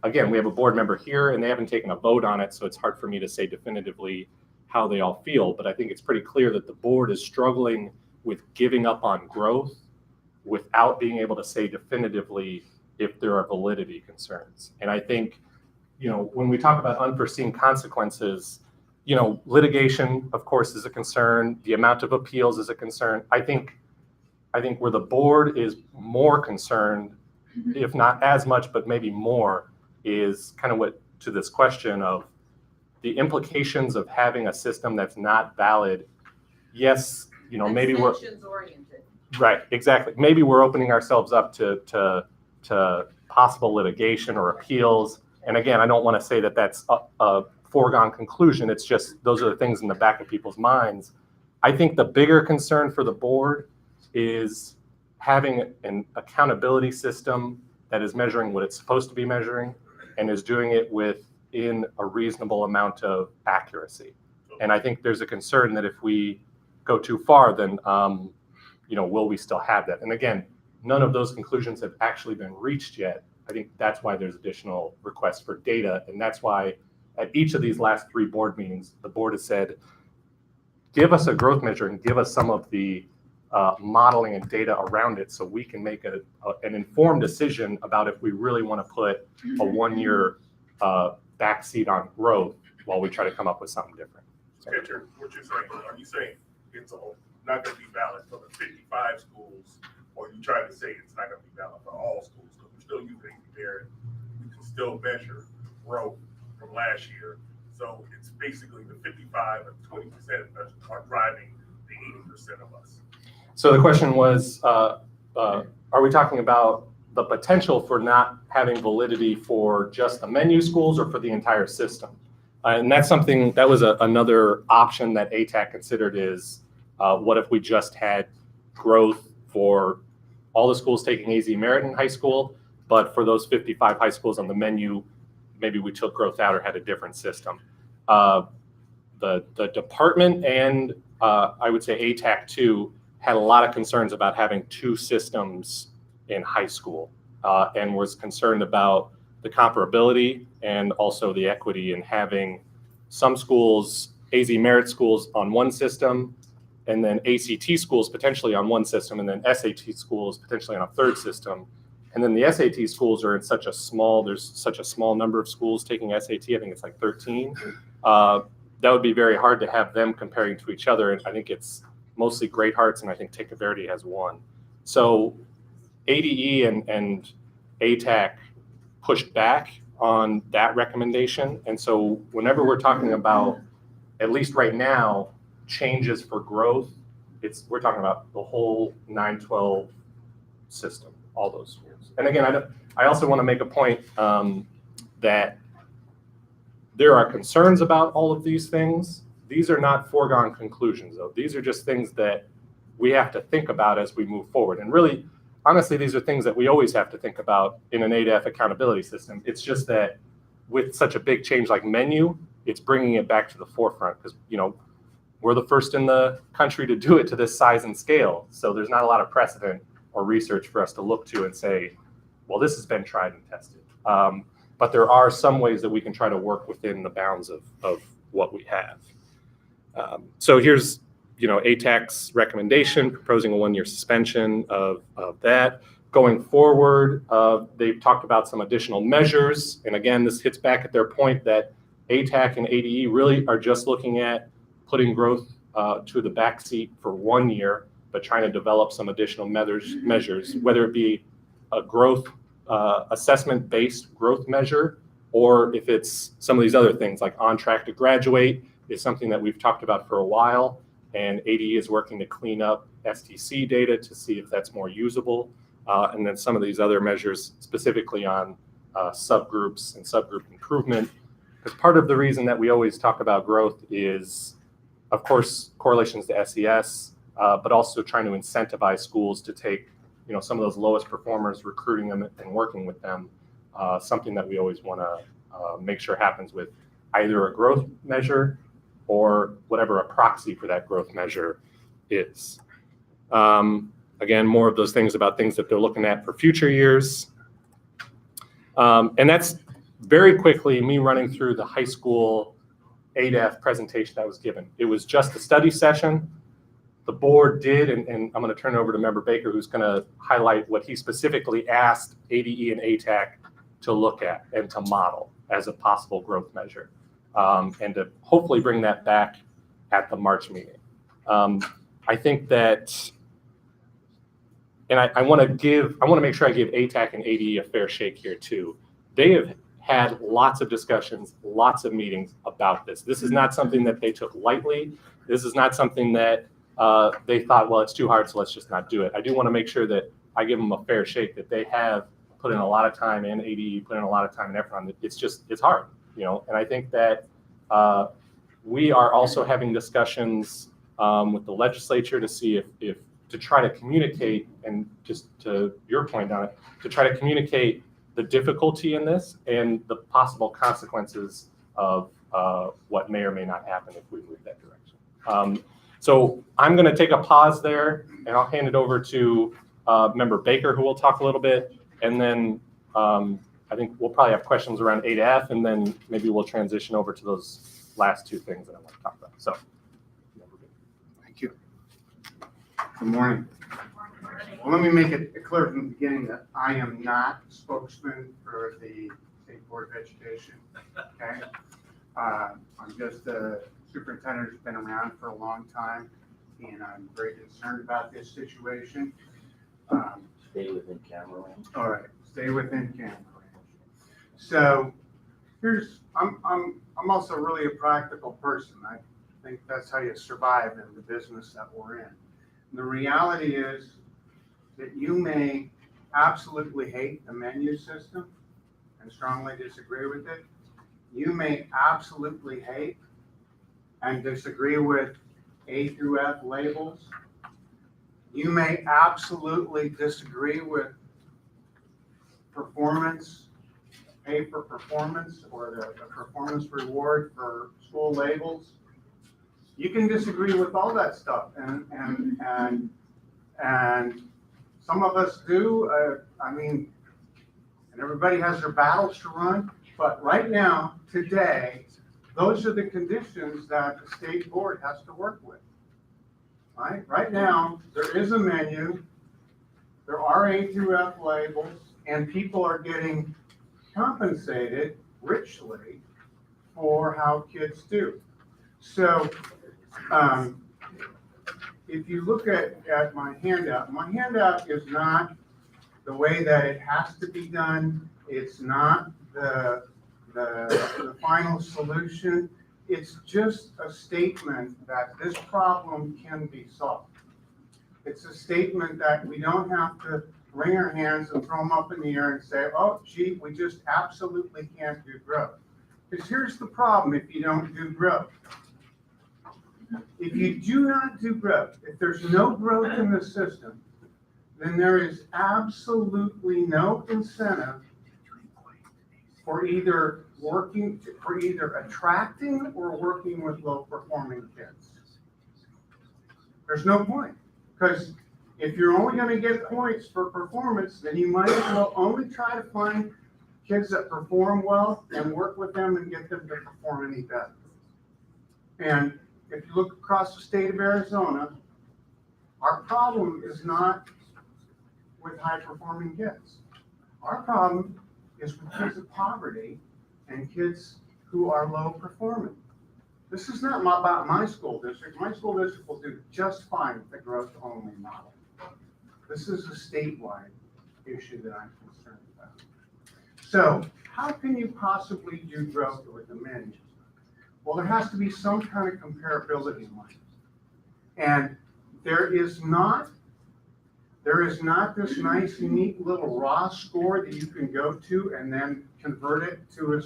again, we have a board member here and they haven't taken a vote on it, so it's hard for me to say definitively how they all feel, but I think it's pretty clear that the board is struggling with giving up on growth without being able to say definitively if there are validity concerns. And I think, when we talk about unforeseen consequences, litigation, of course, is a concern. The amount of appeals is a concern. I think where the board is more concerned, if not as much, but maybe more, is kind of what to this question of the implications of having a system that's not valid. Yes, maybe we're
oriented.
right, exactly. Maybe we're opening ourselves up to possible litigation or appeals. And again, I don't want to say that that's a foregone conclusion. It's just those are the things in the back of people's minds. I think the bigger concern for the board is having an accountability system that is measuring what it's supposed to be measuring and is doing it within a reasonable amount of accuracy. And I think there's a concern that if we go too far, then will we still have that? And again, none of those conclusions have actually been reached yet. I think that's why there's additional requests for data. And that's why at each of these last 3 board meetings, the board has said, give us a growth measure and give us some of the modeling and data around it so we can make an informed decision about if we really want to put a 1-year backseat on growth while we try to come up with something different.
Picture what you're saying. Are you saying it's not going to be valid for the 55 schools, or you trying to say it's not going to be valid for all schools? Because we're still using comparative. We can still measure growth from last year. So it's basically the 55 and 20% are driving the 80% of us.
So the question was, are we talking about the potential for not having validity for just the menu schools or for the entire system? And that's something that was another option that ATAC considered is what if we just had growth for all the schools taking AZ Merit in high school, but for those 55 high schools on the menu, maybe we took growth out or had a different system. The department and I would say ATAC too had a lot of concerns about having 2 systems in high school and was concerned about the comparability and also the equity in having some schools, AZ Merit schools on one system, and then ACT schools potentially on one system, and then SAT schools potentially on a third system. And then the SAT schools are in there's such a small number of schools taking SAT, I think it's like 13. That would be very hard to have them comparing to each other. And I think it's mostly Great Hearts, and I think Take Verity has 1. So ADE and ATAC pushed back on that recommendation. And so whenever we're talking about, at least right now, changes for growth, we're talking about the whole 9-12 system, all those schools. And again, I also want to make a point that there are concerns about all of these things. These are not foregone conclusions, though. These are just things that we have to think about as we move forward. And really, honestly, these are things that we always have to think about in an ADF accountability system. It's just that with such a big change like menu, it's bringing it back to the forefront because, we're the first in the country to do it to this size and scale. So there's not a lot of precedent or research for us to look to and say, well, this has been tried and tested. But there are some ways that we can try to work within the bounds of what we have. So here's, ATAC's recommendation, proposing a 1-year suspension of that. Going forward, they've talked about some additional measures. And again, this hits back at their point that ATAC and ADE really are just looking at putting growth to the back seat for 1 year, but trying to develop some additional measures, whether it be a growth assessment-based growth measure, or if it's some of these other things like on track to graduate is something that we've talked about for a while. And ADE is working to clean up STC data to see if that's more usable. And then some of these other measures specifically on subgroups and subgroup improvement. Because part of the reason that we always talk about growth is, of course, correlations to SES, but also trying to incentivize schools to take, some of those lowest performers, recruiting them and working with them. Something that we always want to make sure happens with either a growth measure or whatever a proxy for that growth measure is. again, more of those things about things that they're looking at for future years. And that's very quickly me running through the high school ADF presentation that was given. It was just a study session. The board did, and I'm going to turn it over to Member Baker, who's going to highlight what he specifically asked ADE and ATAC to look at and to model as a possible growth measure, and to hopefully bring that back at the March meeting. I think that, and I want to make sure I give ATAC and ADE a fair shake here too. They have had lots of discussions, lots of meetings about this. This is not something that they took lightly. This is not something that they thought, well, it's too hard, so let's just not do it. I do want to make sure that I give them a fair shake, that they have put in a lot of time, and ADE put in a lot of time and effort on it. It's hard, you know, and I think that we are also having discussions with the legislature to see if to try to communicate, and just to your point on it, to try to communicate the difficulty in this and the possible consequences of what may or may not happen if we move that direction. So I'm going to take a pause there, and I'll hand it over to Member Baker, who will talk a little bit, and then I think we'll probably have questions around ADF, and then maybe we'll transition over to those last two things that I want to talk about. So,
Thank you. Good morning. Well, let me make it clear from the beginning that I am not spokesman for the State Board of Education. Okay, I'm just a superintendent who's been around for a long time, and I'm very concerned about this situation.
Stay within camera range.
All right, stay within camera range. So I'm also really a practical person. I think that's how you survive in the business that we're in. The reality is that you may absolutely hate the menu system and strongly disagree with it. You may absolutely hate and disagree with A through F labels. You may absolutely disagree with performance, pay for performance, or the performance reward for school labels. You can disagree with all that stuff, and some of us do. I mean, and everybody has their battles to run. But right now, today, those are the conditions that the state board has to work with. Right now, there is a menu. There are A through F labels, and people are getting compensated richly for how kids do. So, if you look at my handout is not the way that it has to be done. It's not the final solution. It's just a statement that this problem can be solved. It's a statement that we don't have to wring our hands and throw them up in the air and say, oh, gee, we just absolutely can't do growth. Because here's the problem if you don't do growth. If you do not do growth, if there's no growth in the system, then there is absolutely no incentive for either attracting or working with low performing kids. There's no point, because if you're only going to get points for performance, then you might as well only try to find kids that perform well and work with them and get them to perform any better. And if you look across the state of Arizona, our problem is not with high performing kids. Our problem is with kids of poverty and kids who are low performing. This is not about my school district. My school district will do just fine with the growth only model. This is a statewide issue that I'm concerned about. So how can you possibly do growth with the menu? Well, there has to be some kind of comparability line. And there is not this nice, neat little raw score that you can go to and then convert it to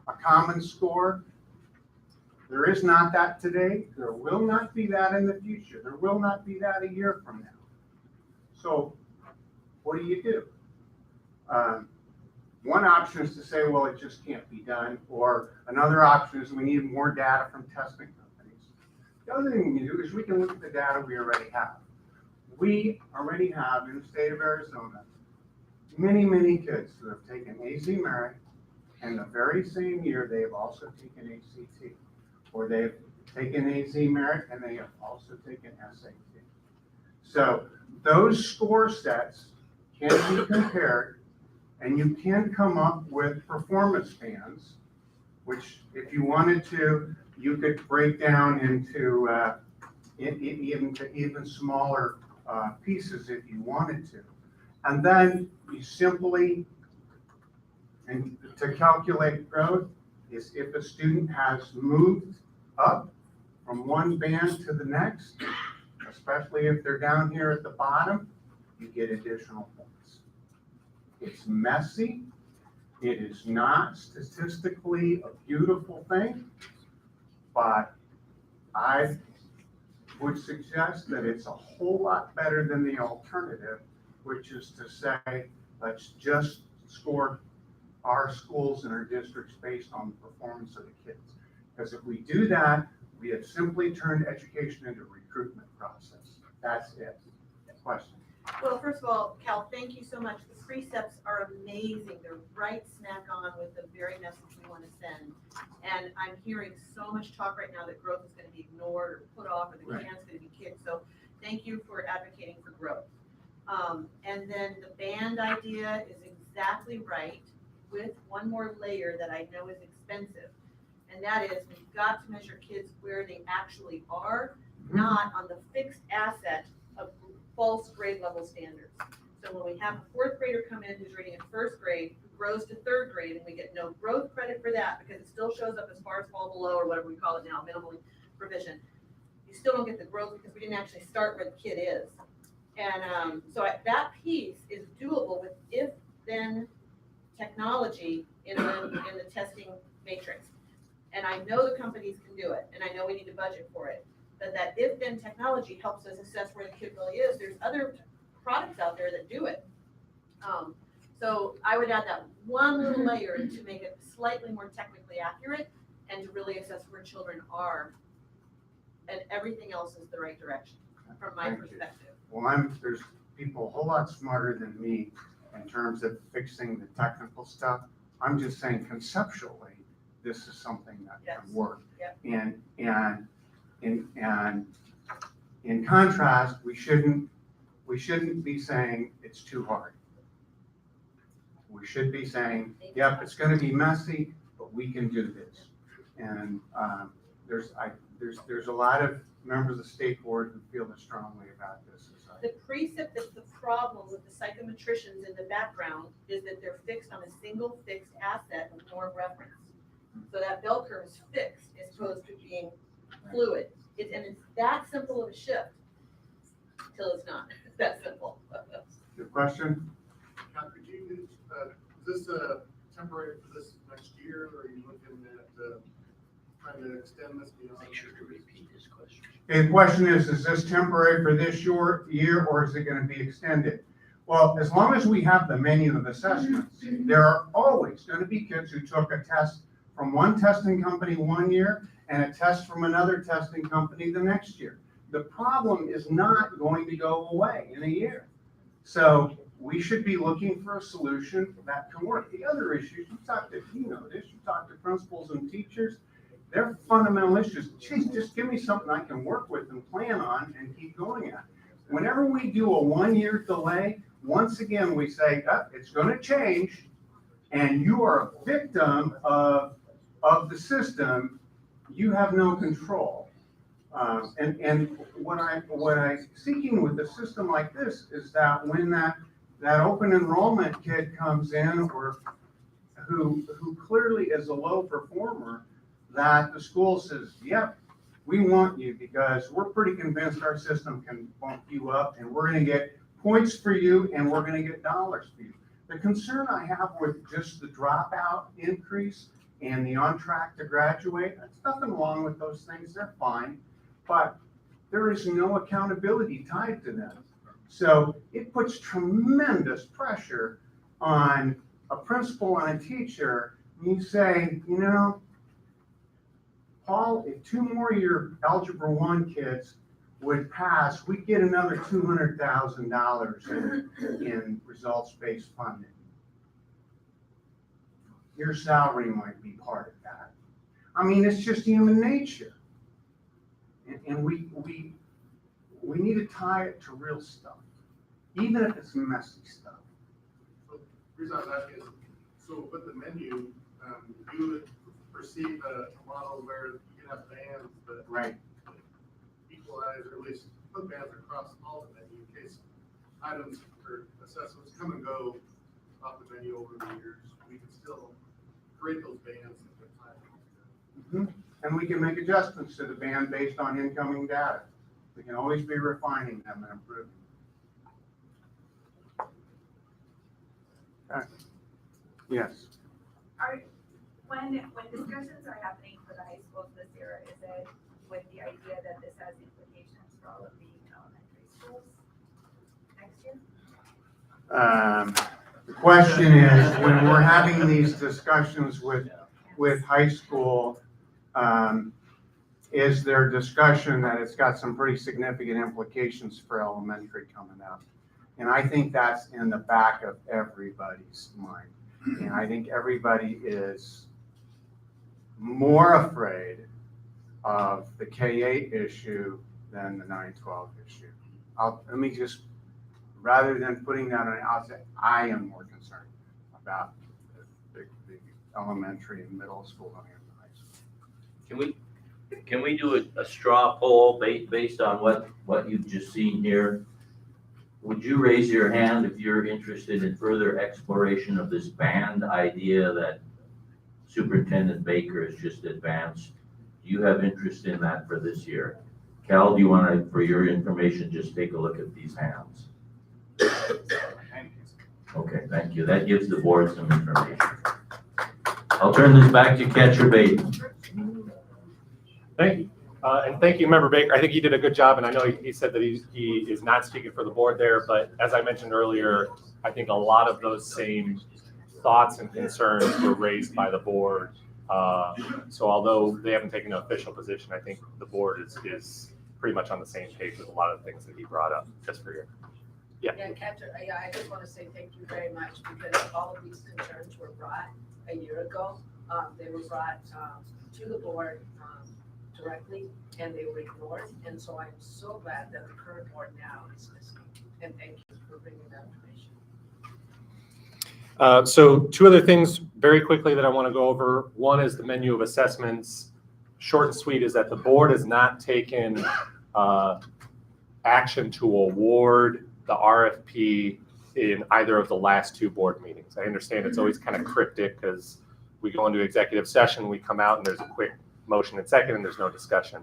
a common score. There is not that today. There will not be that in the future. There will not be that a year from now. So what do? One option is to say, well, it just can't be done. Or another option is we need more data from testing companies. The other thing we can do is we can look at the data we already have. we already have in the state of Arizona, many kids who have taken AZ Merit, and the very same year they have also taken ACT, or they've taken AZ Merit and they have also taken SAT. So those score sets can be compared, and you can come up with performance bands, which if you wanted to, you could break down into even smaller pieces if you wanted to. And then you simply, and to calculate growth is if a student has moved up from one band to the next, especially if they're down here at the bottom, you get additional points. It's messy. It is not statistically a beautiful thing, but I would suggest that it's a whole lot better than the alternative, which is to say, let's just score our schools and our districts based on the performance of the kids. Because if we do that, we have simply turned education into a recruitment process. That's it. Question.
Well, first of all, Cal, thank you so much. The precepts are amazing. They're right smack on with the very message we want to send. And I'm hearing so much talk right now that growth is going to be ignored or put off, or the
Right.
can's going to be kicked. So thank you for advocating for growth. And then the band idea is exactly right, with one more layer that I know is expensive. And that is, we've got to measure kids where they actually are, not on the fixed asset of false grade level standards. So when we have a fourth grader come in who's reading in first grade, who grows to third grade, and we get no growth credit for that because it still shows up as far as fall below, or whatever we call it now, minimally provision, you still don't get the growth because we didn't actually start where the kid is. And that piece is doable with if-then technology in the testing matrix. And I know the companies can do it, and I know we need to budget for it. But that if-then technology helps us assess where the kid really is. There's other products out there that do it. So I would add that one little layer to make it slightly more technically accurate and to really assess where children are. And everything else is the right direction from my perspective.
Well, there's people a whole lot smarter than me in terms of fixing the technical stuff. I'm just saying conceptually, this is something that can work.
Yep.
And in contrast, we shouldn't be saying it's too hard. We should be saying, yep, it's going to be messy, but we can do this. And there's a lot of members of the state board who feel as strongly about this as I do.
The precept that's the problem with the psychometricians in the background is that they're fixed on a single fixed asset of norm reference. So that bell curve is fixed as opposed to being fluid. And it's that simple of a shift till it's not. It's that simple.
Your question?
Now, could you, is this temporary for this next year, or are you looking at trying to extend this beyond?
Make sure to repeat this question.
The question is this temporary for this short year, or is it going to be extended? Well, as long as we have the menu of assessments, there are always going to be kids who took a test from one testing company one year and a test from another testing company the next year. The problem is not going to go away in a year. So we should be looking for a solution that can work. The other issues, you talk to principals and teachers, they're fundamental issues. Geez, just give me something I can work with and plan on and keep going at. Whenever we do a 1 year delay, once again, we say, oh, it's going to change, and you are a victim of the system. You have no control. And what I'm seeking with a system like this is that when that open enrollment kid comes in, or who clearly is a low performer, that the school says, yep, we want you because we're pretty convinced our system can bump you up, and we're going to get points for you, and we're going to get dollars for you. The concern I have with just the dropout increase and the on track to graduate, there's nothing wrong with those things, they're fine, but there is no accountability tied to them. So it puts tremendous pressure on a principal and a teacher. And you say, you know, Paul, if 2 more of your Algebra 1 kids would pass, we'd get another $200,000 in results-based funding. Your salary might be part of that. I mean, it's just human nature. And we need to tie it to real stuff, even if it's messy stuff.
So the reason I was asking is, so with the menu, you would perceive a model where you can have bands that
Right.
equalize, or at least put bands across all the menu in case items or assessments come and go off the menu over the years. We can still create those bands at the time.
And we can make adjustments to the band based on incoming data. We can always be refining them and improving. Okay. Yes.
When discussions are happening for the high schools this year, is it with the idea that this has implications for all of the elementary schools next year?
The question is, when we're having these discussions with high school, is there discussion that it's got some pretty significant implications for elementary coming up? And I think that's in the back of everybody's mind. And I think everybody is more afraid of the K-8 issue than the 9-12 issue. Let me just, rather than putting that on, I'll say I am more concerned about the elementary and middle school and the high school.
Can we do a straw poll based on what you've just seen here? Would you raise your hand if you're interested in further exploration of this band idea that Superintendent Baker has just advanced? Do you have interest in that for this year? Cal, do you want to, for your information, just take a look at these hands? Okay, thank you. That gives the board some information. I'll turn this back to Catcher Bait.
Thank you. And thank you, Member Baker. I think he did a good job, and I know he said that he is not speaking for the board there, but as I mentioned earlier, I think a lot of those same thoughts and concerns were raised by the board. So although they haven't taken an official position, I think the board is pretty much on the same page with a lot of things that he brought up, just for your.
Yeah, Catcher, I just want to say thank you very much, because all of these concerns were brought a year ago. They were brought to the board directly, and they were ignored. And so I'm so glad that the current board now is listening. And thank you for bringing that information.
So two other things very quickly that I want to go over. One is the menu of assessments. Short and sweet is that the board has not taken action to award the RFP in either of the last two board meetings. I understand it's always kind of cryptic because we go into executive session, we come out and there's a quick motion and second and there's no discussion.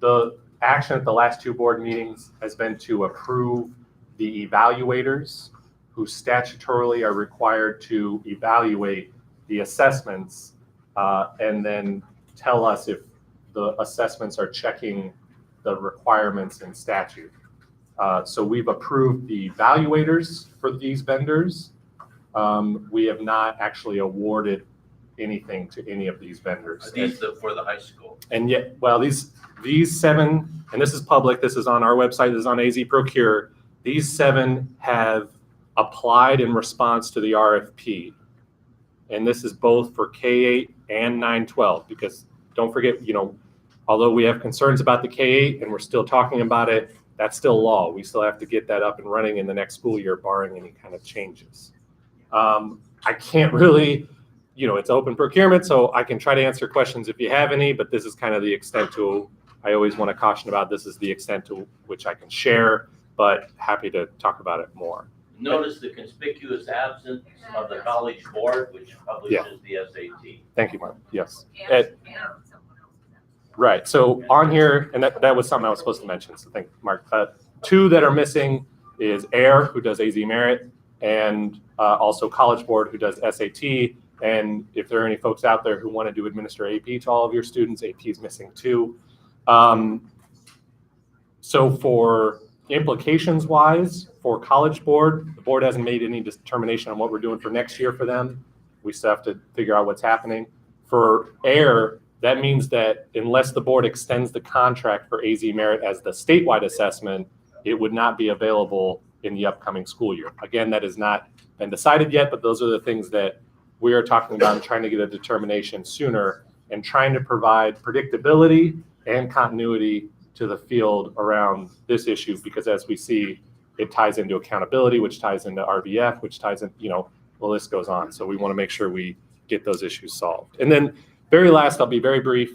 The action at the last two board meetings has been to approve the evaluators who statutorily are required to evaluate the assessments and then tell us if the assessments are checking the requirements in statute. So we've approved the evaluators for these vendors. We have not actually awarded anything to any of these vendors.
Are these for the high school?
And yet, well, these seven, and this is public, this is on our website, this is on AZ Procure. These seven have applied in response to the RFP. And this is both for K-8 and 9-12, because don't forget, although we have concerns about the K-8 and we're still talking about it, that's still law. We still have to get that up and running in the next school year, barring any kind of changes. I can't really, it's open procurement, so I can try to answer questions if you have any, but this is kind of the extent to, I always want to caution about this is the extent to which I can share, but happy to talk about it more.
Notice the conspicuous absence of the college board, which publishes the SAT.
Thank you, Mark. Yes. Right. So on here, and that was something I was supposed to mention. So thank you, Mark. Two that are missing is AIR, who does AZ Merit, and also College Board, who does SAT. And if there are any folks out there who want to administer AP to all of your students, AP is missing too. So for implications wise, for College Board, the board hasn't made any determination on what we're doing for next year for them. We still have to figure out what's happening. For AIR, That means that unless the board extends the contract for AZ Merit as the statewide assessment, it would not be available in the upcoming school year. Again, that has not been decided yet, but those are the things that we are talking about and trying to get a determination sooner and trying to provide predictability and continuity to the field around this issue, because as we see, it ties into accountability, which ties into RBF, which ties in, the list goes on. So we want to make sure we get those issues solved. And then very last, I'll be very brief,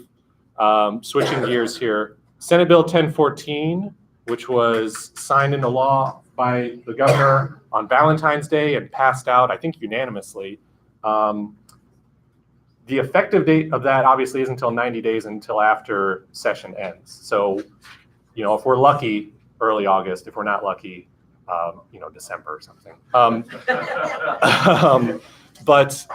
switching gears here. Senate Bill 1014, which was signed into law by the governor on Valentine's Day and passed out, I think unanimously. The effective date of that obviously isn't until 90 days until after session ends. So, if we're lucky, early August. If we're not lucky, December or something. But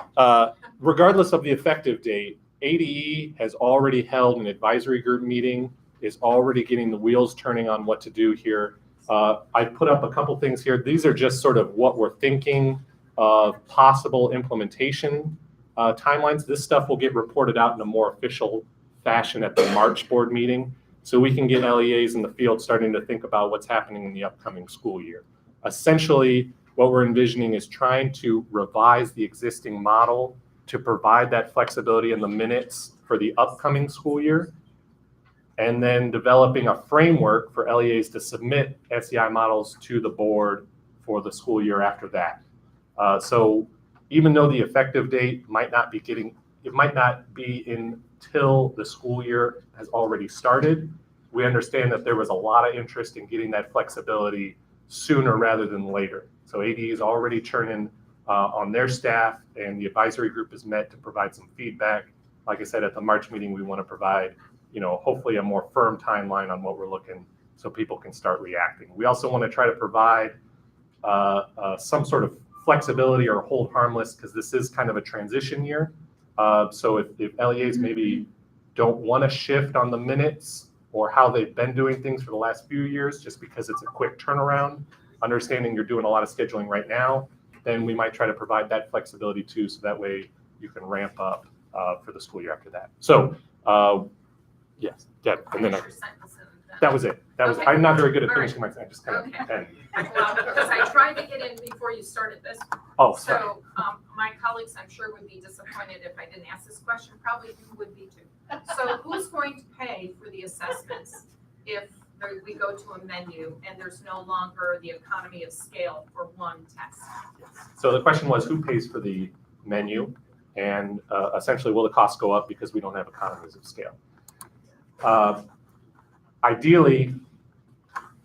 regardless of the effective date, ADE has already held an advisory group meeting, is already getting the wheels turning on what to do here. I put up a couple things here. These are just sort of what we're thinking of possible implementation timelines. This stuff will get reported out in a more official fashion at the March board meeting, so we can get LEAs in the field starting to think about what's happening in the upcoming school year. Essentially, what we're envisioning is trying to revise the existing model to provide that flexibility in the minutes for the upcoming school year, and then developing a framework for LEAs to submit SEI models to the board for the school year after that. So even though the effective date might not be until the school year has already started, we understand that there was a lot of interest in getting that flexibility sooner rather than later. So AD is already churning on their staff, and the advisory group is met to provide some feedback. Like I said, at the March meeting, we want to provide, hopefully a more firm timeline on what we're looking so people can start reacting. We also want to try to provide some sort of flexibility or hold harmless, because this is kind of a transition year. So if LEAs maybe don't want to shift on the minutes or how they've been doing things for the last few years, just because it's a quick turnaround, understanding you're doing a lot of scheduling right now, then we might try to provide that flexibility too, so that way you can ramp up for the school year after that. So yes, yeah, and then that was it. That was, okay. I'm not very good at finishing my, I just kind of end.
Well, because I tried to get in before you started this.
Oh, sorry.
So my colleagues, I'm sure, would be disappointed if I didn't ask this question. Probably you would be too. So who's going to pay for the assessments if we go to a menu and there's no longer the economy of scale for one test?
So the question was, who pays for the menu? And essentially, will the costs go up because we don't have economies of scale? Ideally,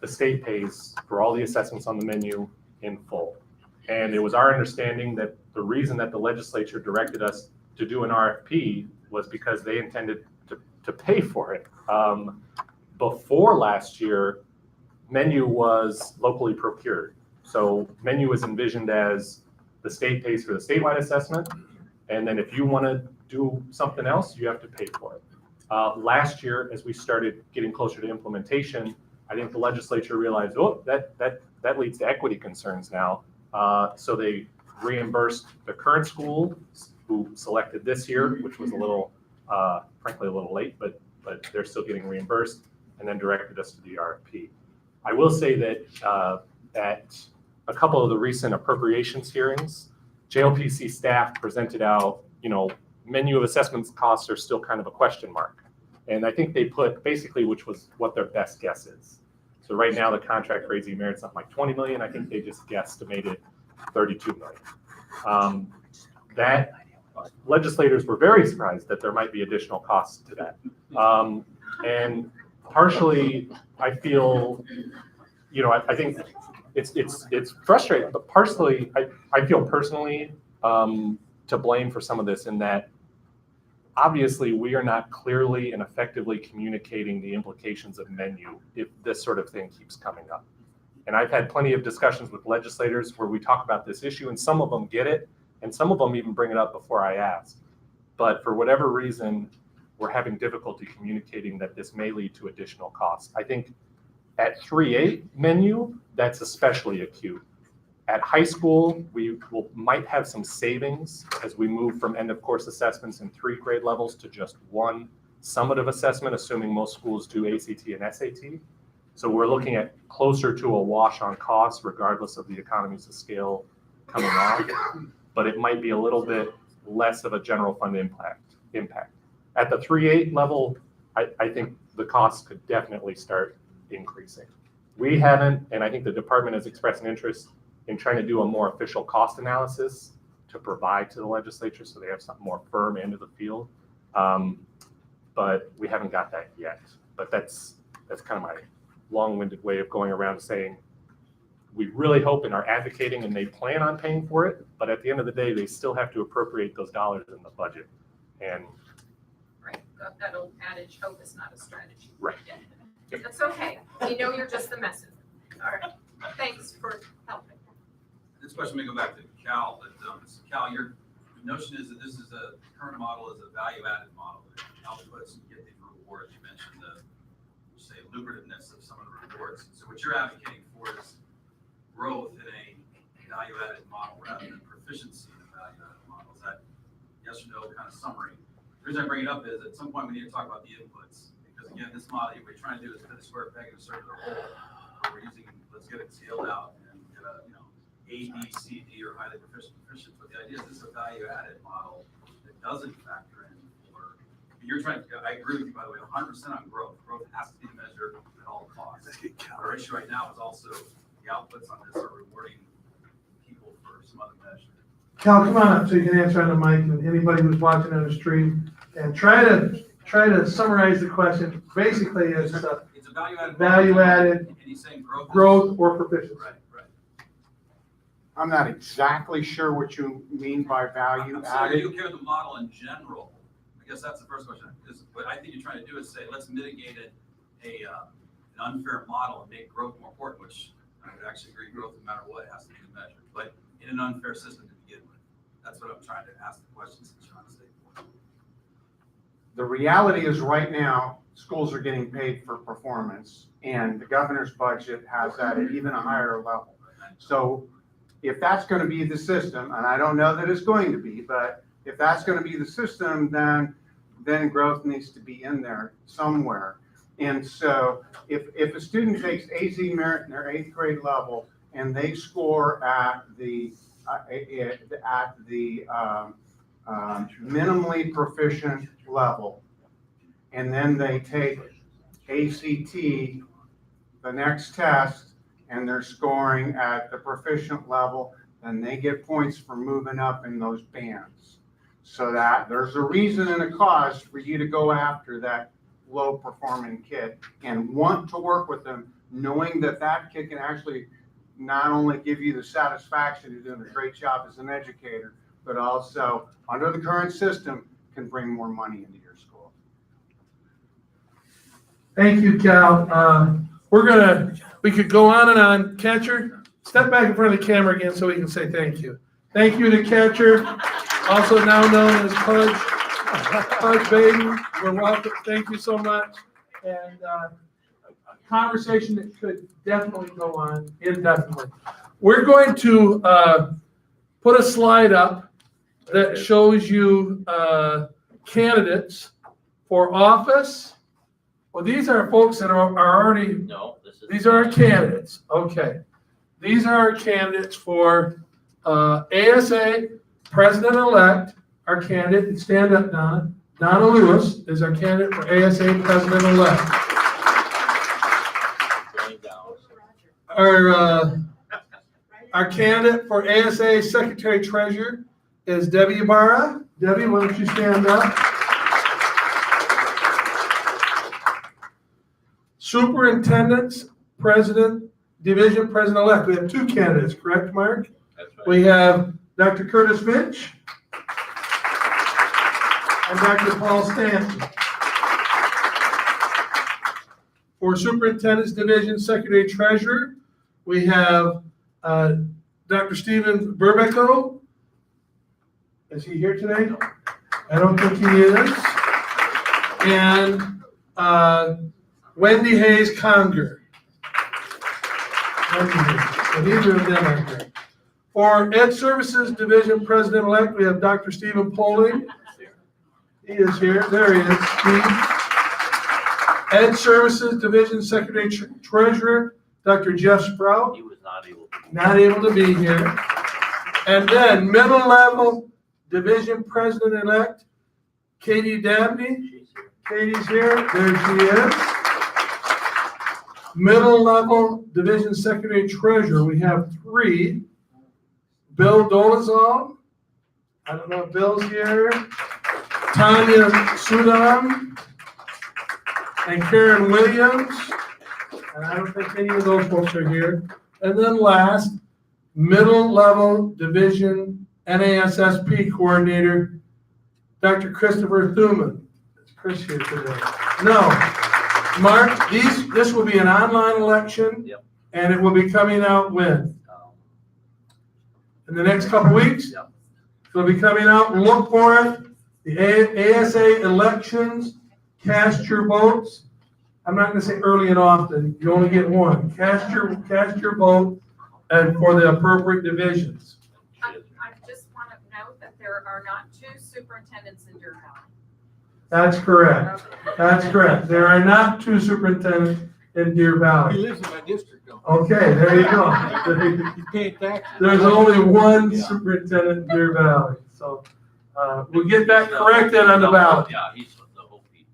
the state pays for all the assessments on the menu in full. And it was our understanding that the reason that the legislature directed us to do an RFP was because they intended to pay for it. Before last year, menu was locally procured. So menu was envisioned as the state pays for the statewide assessment, and then if you want to do something else, you have to pay for it. Last year, as we started getting closer to implementation, I think the legislature realized, oh, that leads to equity concerns now. So they reimbursed the current school who selected this year, which was a little, frankly, a little late, but they're still getting reimbursed, and then directed us to the RFP. I will say that at a couple of the recent appropriations hearings, JLPC staff presented out, menu of assessments costs are still kind of a question mark. And I think they put basically, which was what their best guess is. So right now the contract for AZ Merit's something like 20 million. I think they just guesstimated 32 million. That legislators were very surprised that there might be additional costs to that. And partially, I feel, I think it's frustrating, but partially, I feel personally to blame for some of this, in that obviously we are not clearly and effectively communicating the implications of menu if this sort of thing keeps coming up. And I've had plenty of discussions with legislators where we talk about this issue, and some of them get it, and some of them even bring it up before I ask. But for whatever reason, we're having difficulty communicating that this may lead to additional costs. I think at 3.8 menu, that's especially acute. At high school, we might have some savings as we move from end of course assessments in 3 grade levels to just 1 summative assessment, assuming most schools do ACT and SAT. So we're looking at closer to a wash on costs regardless of the economies of scale coming off, but it might be a little bit less of a general fund impact. At the 3.8 level, I think the costs could definitely start increasing. We haven't, and I think the department has expressed an interest in trying to do a more official cost analysis to provide to the legislature so they have something more firm into the field. But we haven't got that yet. But that's kind of my long-winded way of going around saying we really hope and are advocating and they plan on paying for it, but at the end of the day, they still have to appropriate those dollars in the budget. And
Right, that old adage, hope is not a strategy.
right.
Yep. That's okay. We know you're just the messenger. All right. Thanks for helping.
This question may go back to Cal, but Cal, your notion is that this is a current model is a value-added model. Outputs and get these rewards. You mentioned the lucrativeness of some of the rewards. So what you're advocating for is growth in a value-added model rather than proficiency in a value-added model. Is that yes or no kind of summary? The reason I bring it up is at some point we need to talk about the inputs because again, this model what we're trying to do is fit a square peg in a circular hole. We're using let's get it sealed out and get a A, B, C, D or highly proficient. But the idea is this is a value-added model that doesn't factor in for. You're trying to. I agree with you by the way, 100% on growth. Growth has to be measured at all costs. Our issue right now is also the outputs on this are rewarding people for some other measure.
Cal, come on up so you can answer on the mic, and anybody who's watching on the stream, and try to summarize the question. Basically, it's a value-added
and he's saying
growth or proficiency.
Right.
I'm not exactly sure what you mean by value
I'm sorry,
added.
you care the model in general. I guess that's the first question. Because what I think you're trying to do is say, let's mitigate an unfair model and make growth more important, which I would actually agree growth no matter what has to be measured, but in an unfair system to begin with. That's what I'm trying to ask the questions that you're trying to say for.
The reality is right now, schools are getting paid for performance and the governor's budget has that at even a higher level. So if that's going to be the system, and I don't know that it's going to be, but if that's going to be the system, then growth needs to be in there somewhere. And so if a student takes AZ merit in their 8th grade level and they score at the minimally proficient level, and then they take ACT, the next test, and they're scoring at the proficient level, then they get points for moving up in those bands. So that there's a reason and a cause for you to go after that low performing kid and want to work with them, knowing that that kid can actually not only give you the satisfaction of doing a great job as an educator, but also under the current system can bring more money into your school.
Thank you, Cal. We could go on and on. Catcher, step back in front of the camera again so we can say thank you. Thank you to Catcher, also now known as Pudge Baden. We're welcome. Thank you so much. And a conversation that could definitely go on indefinitely. We're going to put a slide up that shows you candidates for office. Well, these are folks that are already.
No,
these are our candidates. Okay. These are our candidates for ASA President-elect. Our candidate, stand up, Donna. Donna Lewis is our candidate for ASA President-elect. Our candidate for ASA Secretary-Treasurer is Debbie Ibarra. Debbie, why don't you stand up? Superintendent's President, Division President-elect. We have 2 candidates, correct, Mark?
That's right.
We have Dr. Curtis Finch and Dr. Paul Stanton. For Superintendent's Division Secretary-Treasurer, we have Dr. Stephen Burbeco. Is he here today? I don't think he is. And Wendy Hayes Conger. So neither of them are here. For Ed Services Division President-elect, we have Dr. Stephen Poling. He is here. There he is. Steve. Ed Services Division Secretary Treasurer, Dr. Jeff Sprout.
He was
not able to be here. And then middle level division president-elect, Katie Dabney. Katie's here. There she is. Middle level division secretary treasurer, we have 3. Bill Dolezal. I don't know if Bill's here. Tanya Sudam. And Karen Williams. And I don't think any of those folks are here. And then last, middle level division NASSP coordinator, Dr. Christopher Thuman. Is Chris here today? No. Mark, this will be an online election.
Yep.
And it will be coming out when? In the next couple weeks?
Yep.
It'll be coming out. Look for it. The ASA elections. Cast your votes. I'm not going to say early and often. You only get one. Cast your vote, and for the appropriate divisions.
I just want to note that there are not 2 superintendents in Deer Valley.
That's correct. That's correct. There are not 2 superintendents in Deer Valley.
He lives in my district, though.
Okay, there you go.
He's paying taxes.
There's only one superintendent in Deer Valley, so we'll get that corrected on the ballot.
Yeah, he's the whole piece.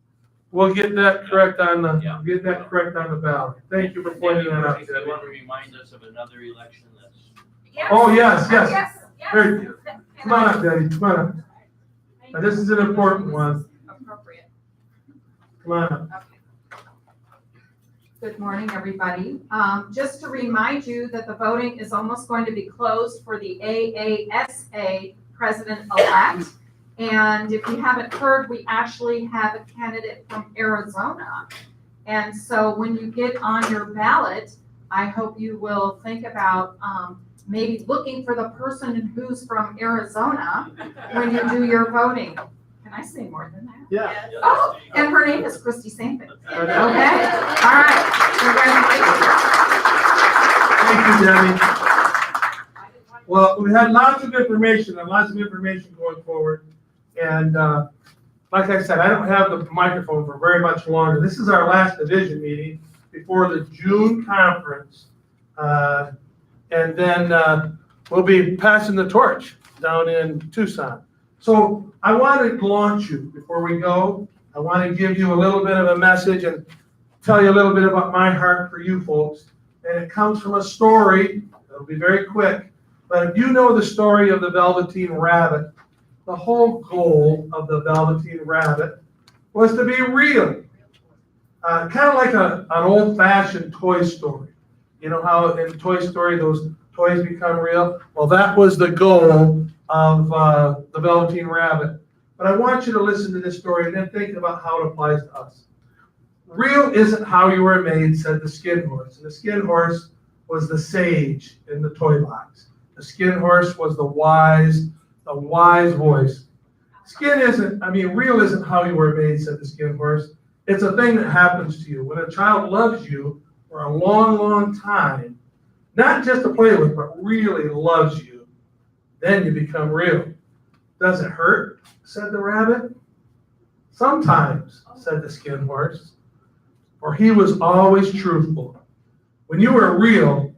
We'll get that correct on the ballot. Thank you for pointing that out,
If you
Debbie.
want to remind us of another election that's.
Yes.
Oh, yes.
Yes.
Very good. Come on up, Debbie, come on up. Now, this is an important one.
Appropriate.
Come on up.
Okay.
Good morning, everybody. Just to remind you that the voting is almost going to be closed for the AASA president-elect. And if you haven't heard, we actually have a candidate from Arizona. And so when you get on your ballot, I hope you will think about maybe looking for the person who's from Arizona when you do your voting. Can I say more than that?
Yeah.
Oh, and her name is Christy Sampson. Okay, all right, congratulations.
Thank you, Debbie. Well, we had lots of information going forward. And like I said, I don't have the microphone for very much longer. This is our last division meeting before the June conference. And then we'll be passing the torch down in Tucson. So I want to launch you before we go. I want to give you a little bit of a message and tell you a little bit about my heart for you folks. And it comes from a story. It'll be very quick. But if you know the story of the Velveteen Rabbit, the whole goal of the Velveteen Rabbit was to be real. Kind of like an old-fashioned Toy Story. You know how in Toy Story those toys become real? Well, that was the goal of the Velveteen Rabbit. But I want you to listen to this story and then think about how it applies to us. Real isn't how you were made, said the Skin Horse. And the Skin Horse was the sage in the toy box. The Skin Horse was the wise voice. Real isn't how you were made, said the Skin Horse. It's a thing that happens to you. When a child loves you for a long, long time, not just to play with, but really loves you, then you become real. Does it hurt? Said the rabbit. Sometimes, said the Skin Horse, for he was always truthful. When you are real,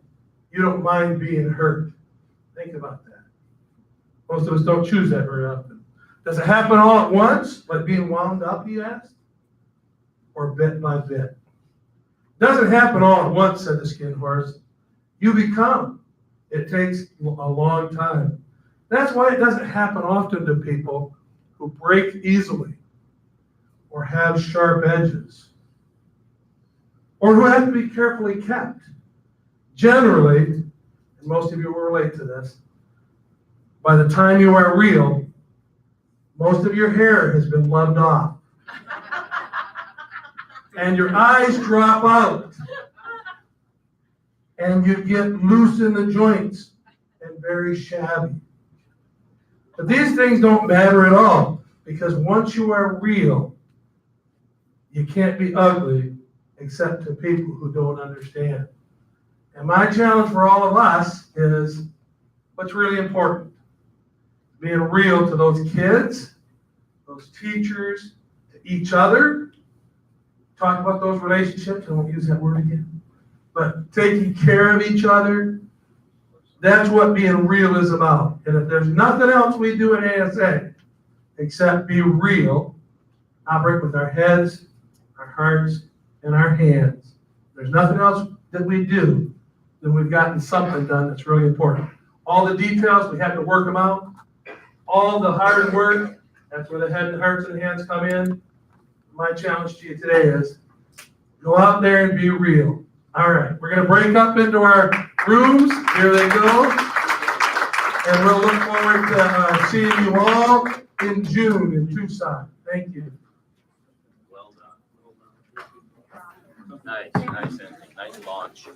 you don't mind being hurt. Think about that. Most of us don't choose that very often. Does it happen all at once, like being wound up, you asked? Or bit by bit? Doesn't happen all at once, said the Skin Horse. You become. It takes a long time. That's why it doesn't happen often to people who break easily or have sharp edges or who have to be carefully kept. Generally, and most of you will relate to this, by the time you are real, most of your hair has been loved off. And your eyes drop out. And you get loose in the joints and very shabby. But these things don't matter at all, because once you are real, you can't be ugly except to people who don't understand. And my challenge for all of us is what's really important. Being real to those kids, those those teachers, to each other. Talk about those relationships, I won't use that word again, but taking care of each other. That's what being real is about. And if there's nothing else we do in ASA except be real, operate with our heads, our hearts, and our hands. There's nothing else that we do, then we've gotten something done that's really important. All the details, we have to work them out. All the hard work, that's where the head, the hearts, and the hands come in. My challenge to you today is go out there and be real. All right, we're gonna break up into our rooms. Here they go. And we'll look forward to seeing you all in June in Tucson. Thank you.
Well done. Nice launch.